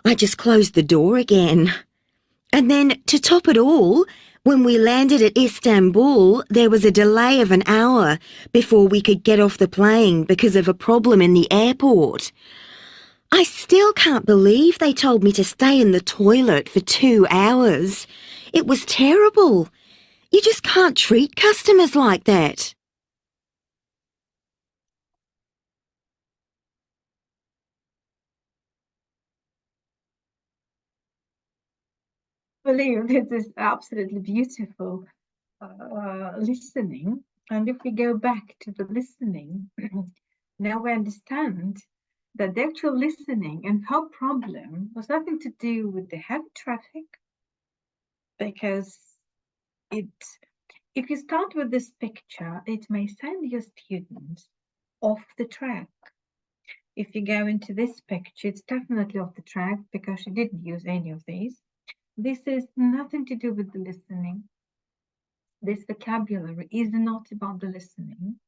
I just closed the door again. And then, to top it all, when we landed at Istanbul, there was a delay of an hour before we could get off the plane because of a problem in the airport. I still can't believe they told me to stay in the toilet for 2 hours. It was terrible. You just can't treat customers like that. I believe this is absolutely beautiful listening. And if we go back to the listening, now we understand that the actual listening and her problem was nothing to do with the heavy traffic, because if you start with this picture, it may send your students off the track. If you go into this picture, it's definitely off the track because she didn't use any of these. This is nothing to do with the listening. This vocabulary is not about the listening.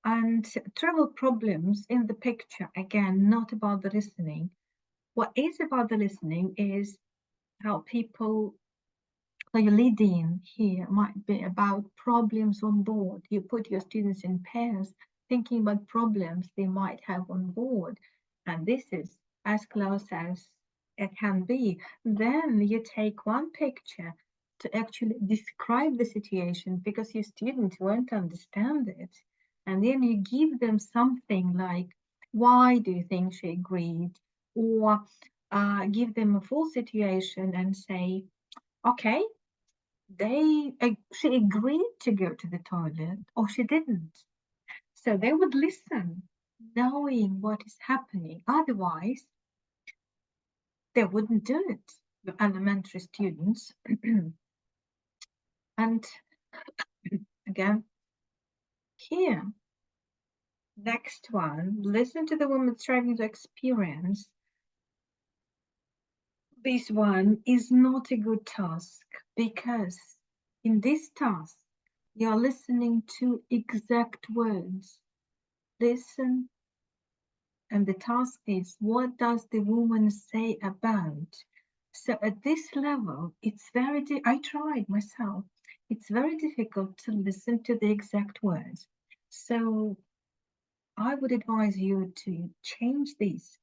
And travel problems in the picture, again, not about the listening. What is about the listening is how people, so your lead-in here might be about problems on board. You put your students in pairs, thinking about problems they might have on board. And this is as close as it can be. Then you take one picture to actually describe the situation because your students won't understand it. And then you give them something like, why do you think she agreed? Or give them a full situation and say, okay, she agreed to go to the toilet or she didn't. So they would listen, knowing what is happening. Otherwise, they wouldn't do it, the elementary students. And again, here, next one, listen to the woman striving to experience. This one is not a good task because in this task, you're listening to exact words. Listen, and the task is, what does the woman say about? So at this level, it's I tried myself. It's very difficult to listen to the exact words. So I would advise you to change these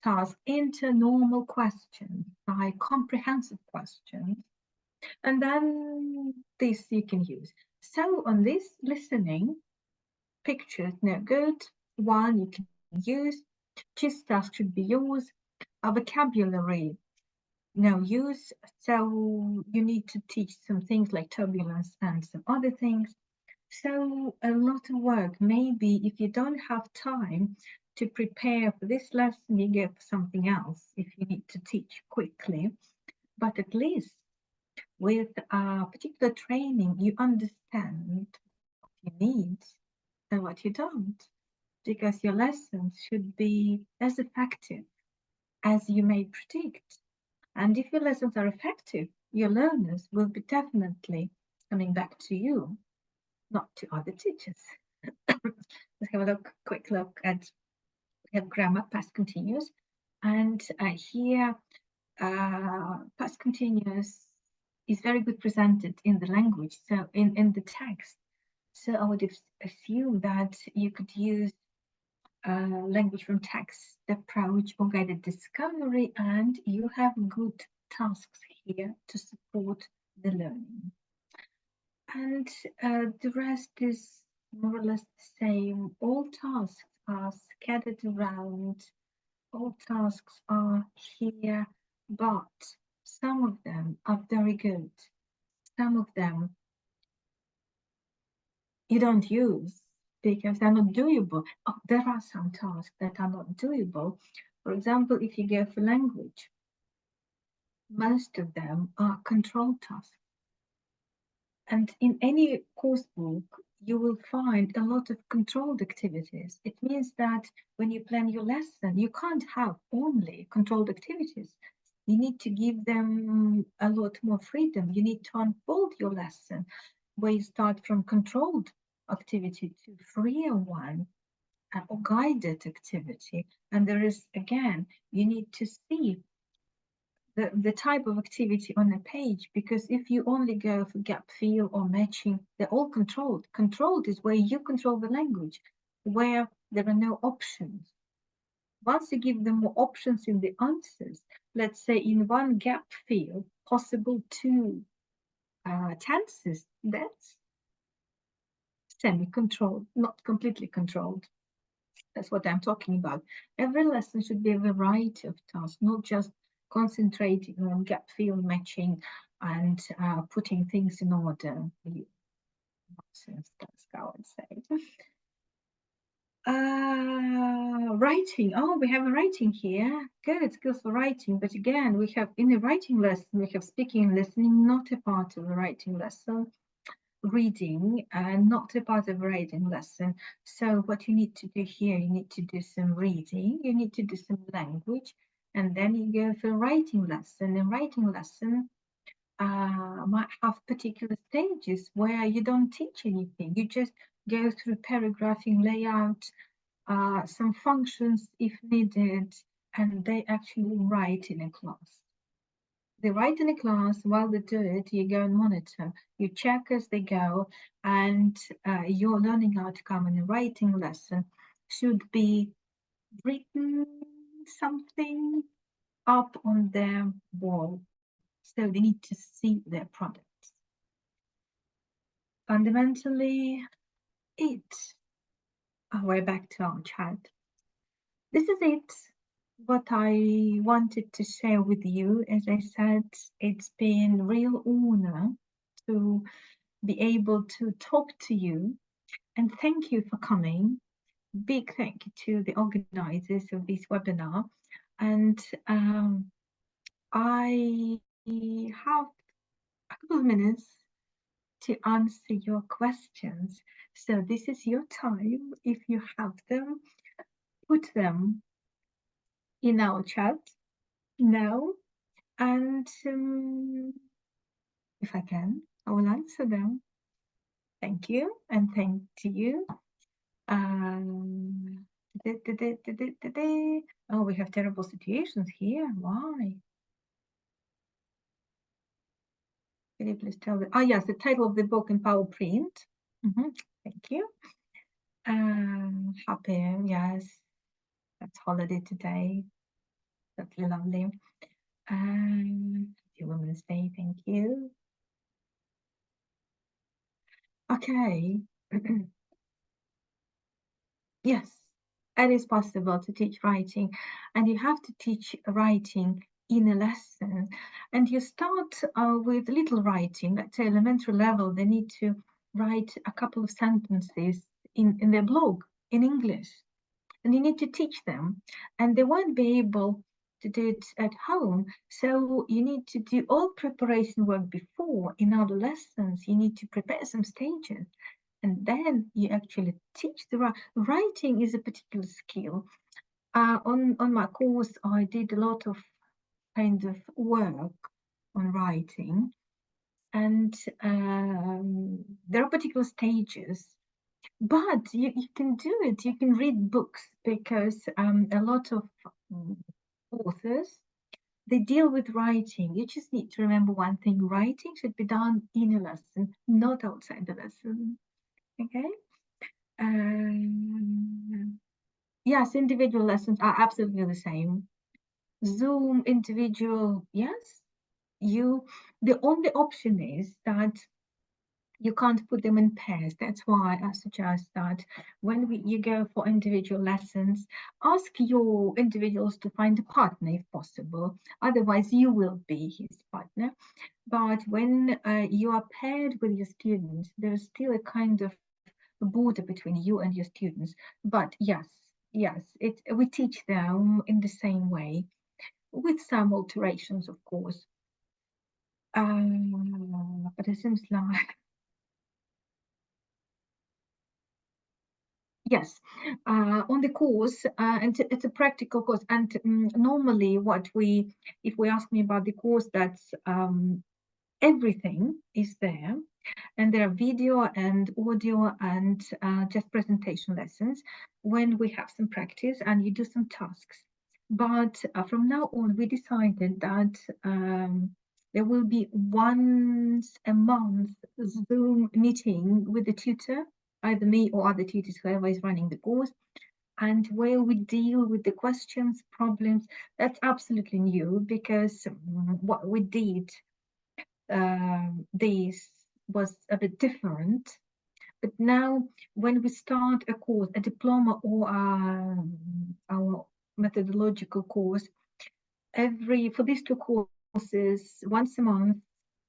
tasks into normal questions, by comprehensive questions, and then this you can use. So on this listening, pictures no good, one you can use, choose task should be used, a vocabulary no use, so you need to teach some things like turbulence and some other things. So a lot of work. Maybe if you don't have time to prepare for this lesson, you go for something else if you need to teach quickly. But at least with a particular training, you understand what you need and what you don't, because your lessons should be as effective as you may predict. And if your lessons are effective, your learners will be definitely coming back to you, not to other teachers. Let's have a quick look at, we have grammar, past continuous, and here past continuous is very good presented in the language, so in the text. So I would assume that you could use language from text approach or guided discovery, and you have good tasks here to support the learning. And the rest is more or less the same. All tasks are scattered around, all tasks are here, but some of them are very good. Some of them you don't use because they're not doable. Oh, there are some tasks that are not doable. For example, if you go for language, most of them are control tasks. And in any course book, you will find a lot of controlled activities. It means that when you plan your lesson, you can't have only controlled activities. You need to give them a lot more freedom. You need to unfold your lesson where you start from controlled activity to freer one or guided activity. And there is, again, you need to see the type of activity on a page, because if you only go for gap fill or matching, they're all controlled. Controlled is where you control the language, where there are no options. Once you give them more options in the answers, let's say in one gap fill, possible 2 tenses, that's semi-controlled, not completely controlled. That's what I'm talking about. Every lesson should be a variety of tasks, not just concentrating on gap fill matching and putting things in order. Nonsense, that's how I'd say. Writing. Oh, we have a writing here. Good, skills for writing. But again, we have in the writing lesson, we have speaking and listening, not a part of the writing lesson. Reading and not a part of a writing lesson. So what you need to do here, you need to do some reading, you need to do some language, and then you go for a writing lesson. A writing lesson might have particular stages where you don't teach anything. You just go through paragraphing, layout, some functions if needed, and they actually write in a class. They write in a class. While they do it, you go and monitor. You check as they go, and your learning outcome in a writing lesson should be written something up on their wall. So they need to see their products. Fundamentally, we're back to our chat. This is it. What I wanted to share with you. As I said, it's been a real honor to be able to talk to you, and thank you for coming. Big thank you to the organizers of this webinar. And I have a couple of minutes to answer your questions. So this is your time. If you have them, put them in our chat now, and if I can, I will answer them. Thank you, and thank to you. Oh, we have terrible situations here. Why? Can you please tell me? Oh, yes, the title of the book in PowerPrint. Thank you. Happy, yes. That's holiday today. That's lovely. Happy Women's Day, thank you. Okay. Yes, it is possible to teach writing, and you have to teach writing in a lesson. And you start with little writing. Let's say elementary level, they need to write a couple of sentences in their blog in English. And you need to teach them, and they won't be able to do it at home. So you need to do all preparation work before. In other lessons, you need to prepare some stages, and then you actually teach the writing is a particular skill. On my course, I did a lot of kind of work on writing, and there are particular stages. But you can do it. You can read books, because a lot of authors, they deal with writing. You just need to remember one thing: writing should be done in a lesson, not outside the lesson. Okay? Yes, individual lessons are absolutely the same. Zoom, individual, yes. The only option is that you can't put them in pairs. That's why I suggest that when you go for individual lessons, ask your individuals to find a partner if possible. Otherwise, you will be his partner. But when you are paired with your students, there is still a kind of border between you and your students. But yes, we teach them in the same way, with some alterations, of course. But it seems like yes, on the course, and it's a practical course. And normally, if we ask me about the course, that's everything is there, and there are video and audio and just presentation lessons when we have some practice and you do some tasks. But from now on, we decided that there will be once a month Zoom meeting with the tutor, either me or other tutors, whoever is running the course, and where we deal with the questions, problems. That's absolutely new because what we did this was a bit different. But now, when we start a course, a diploma or our methodological course, for these two courses, once a month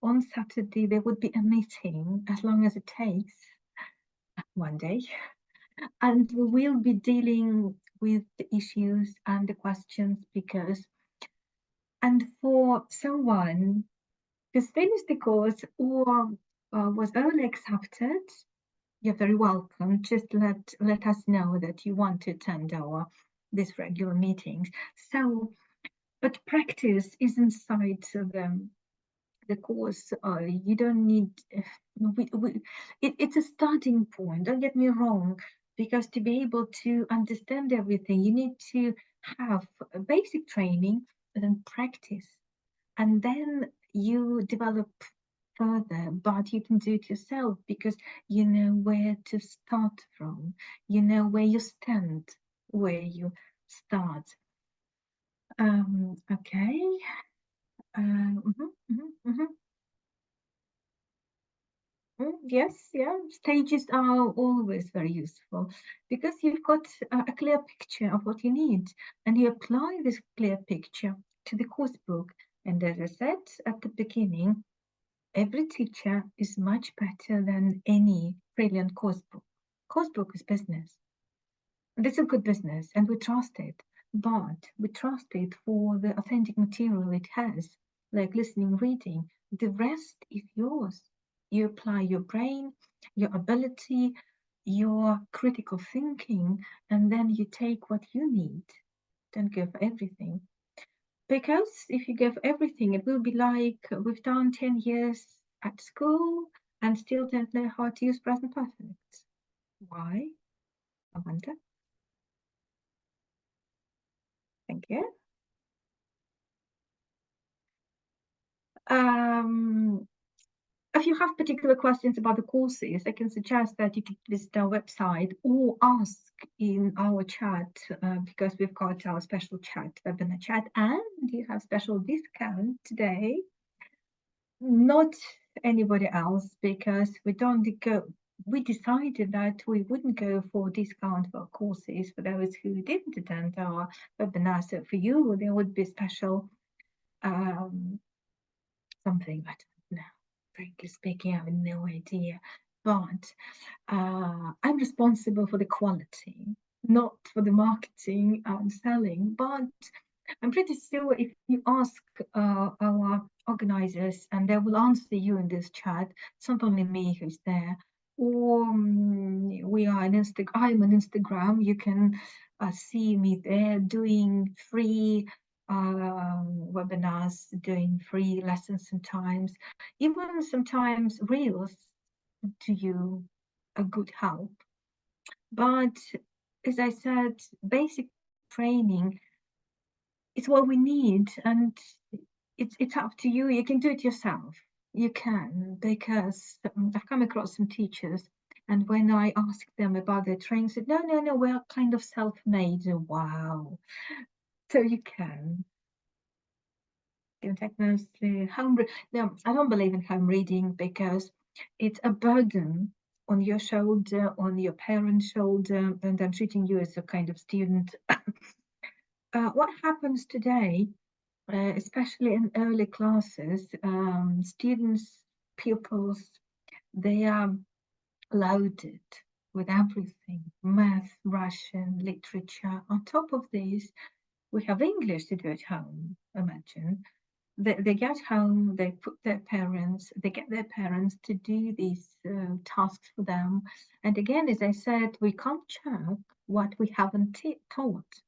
on Saturday, there would be a meeting, as long as it takes one day, and we will be dealing with the issues and the questions and for someone who's finished the course or was early accepted, you're very welcome. Just let us know that you want to attend these regular meetings. So, but practice is inside the course. You don't need. It's a starting point. Don't get me wrong, because to be able to understand everything, you need to have a basic training and then practice, and then you develop further, but you can do it yourself because you know where to start from, you know where you stand, where you start. Okay. Yes, yeah, stages are always very useful because you've got a clear picture of what you need and you apply this clear picture to the course book. And as I said at the beginning, every teacher is much better than any brilliant course book. Course book is business. And it's a good business and we trust it, but we trust it for the authentic material it has, like listening, reading. The rest is yours. You apply your brain, your ability, your critical thinking, and then you take what you need. Don't go for everything. Because if you give everything, it will be like we've done 10 years at school and still don't know how to use present perfect. Why? I wonder. Thank you. If you have particular questions about the courses, I can suggest that you could visit our website or ask in our chat because we've got our special chat, webinar chat, and you have special discount today. Not anybody else because we decided that we wouldn't go for discount for courses for those who didn't attend our webinar. So for you, there would be special something, I don't know. Frankly speaking, I have no idea. But I'm responsible for the quality, not for the marketing and selling. But I'm pretty sure if you ask our organizers, and they will answer you in this chat, it's not only me who's there, or we are on Instagram. I'm on Instagram. You can see me there doing free webinars, doing free lessons sometimes, even sometimes reels to you a good help. But as I said, basic training is what we need, and it's up to you. You can do it yourself. You can, because I've come across some teachers, and when I asked them about their training, said, no, we're kind of self-made. Wow. So you can. In fact, mostly no, I don't believe in home reading because it's a burden on your shoulder, on your parents' shoulder, and I'm treating you as a kind of student. What happens today, especially in early classes, students, pupils, they are loaded with everything, math, Russian, literature. On top of this, we have English to do at home, imagine. they get home, they get their parents to do these tasks for them. And again, as I said, we can't check what we haven't taught.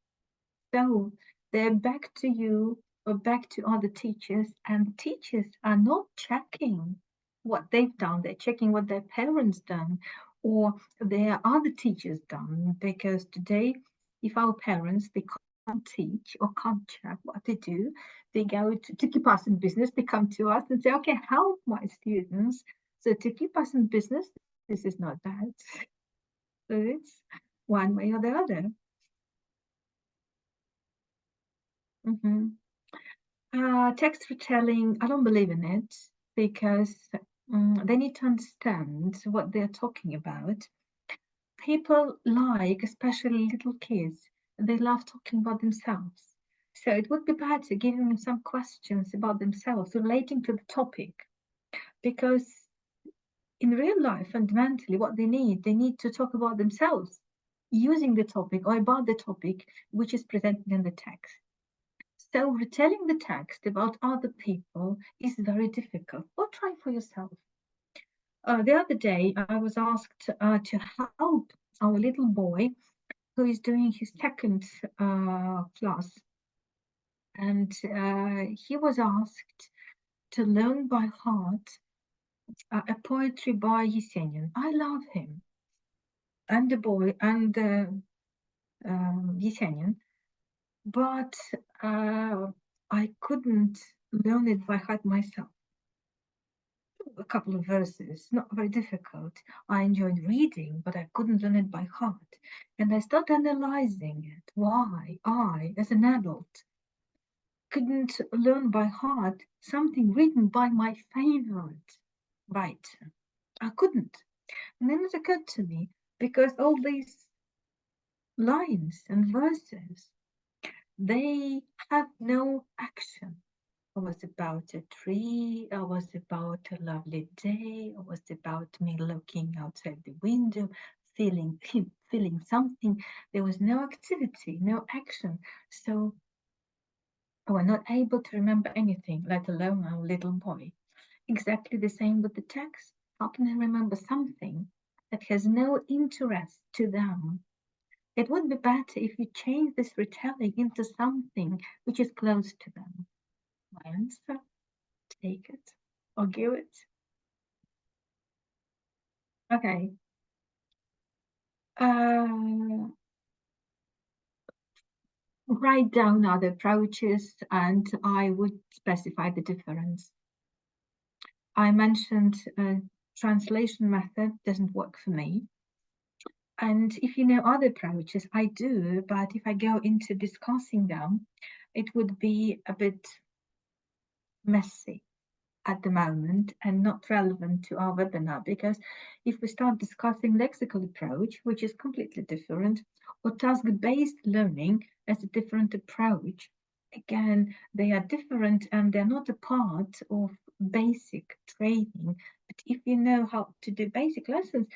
So they're back to you or back to other teachers, and teachers are not checking what they've done. They're checking what their parents done or their other teachers done, because today, if our parents, they can't teach or can't check what they do, they go to keep us in business, they come to us and say, okay, help my students. So to keep us in business, this is not bad. So it's one way or the other. Text retelling, I don't believe in it, because they need to understand what they're talking about. People like, especially little kids, they love talking about themselves. So it would be better giving them some questions about themselves relating to the topic, because in real life, fundamentally, what they need to talk about themselves using the topic or about the topic which is presented in the text. So retelling the text about other people is very difficult. Or try for yourself. The other day, I was asked to help our little boy who is doing his second class. And he was asked to learn by heart a poetry by Yesenin. I love him. And the boy, and Yesenin. But I couldn't learn it by heart myself. A couple of verses, not very difficult. I enjoyed reading, but I couldn't learn it by heart. And I started analyzing it. Why I, as an adult, couldn't learn by heart something written by my favorite writer. I couldn't. And then it occurred to me, because all these lines and verses, they have no action. It was about a tree, it was about a lovely day, it was about me looking outside the window, feeling something. There was no activity, no action. So I was not able to remember anything, let alone our little boy. Exactly the same with the text. How can I remember something that has no interest to them? It would be better if you change this retelling into something which is close to them. My answer, take it or give it. Okay. Write down other approaches and I would specify the difference. I mentioned translation method doesn't work for me. And if you know other approaches, I do, but if I go into discussing them, it would be a bit messy at the moment and not relevant to our webinar, because if we start discussing lexical approach, which is completely different, or task-based learning as a different approach, again, they are different and they're not a part of basic training. But if you know how to do basic lessons,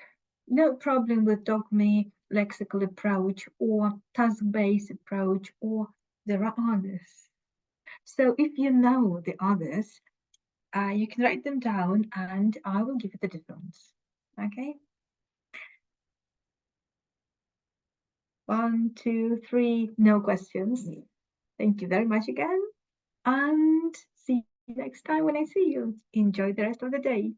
no problem with dogme, lexical approach, or task-based approach, or there are others. So if you know the others, you can write them down and I will give you the difference. Okay. 1, 2, 3, no questions. Thank you very much again. And see you next time when I see you. Enjoy the rest of the day.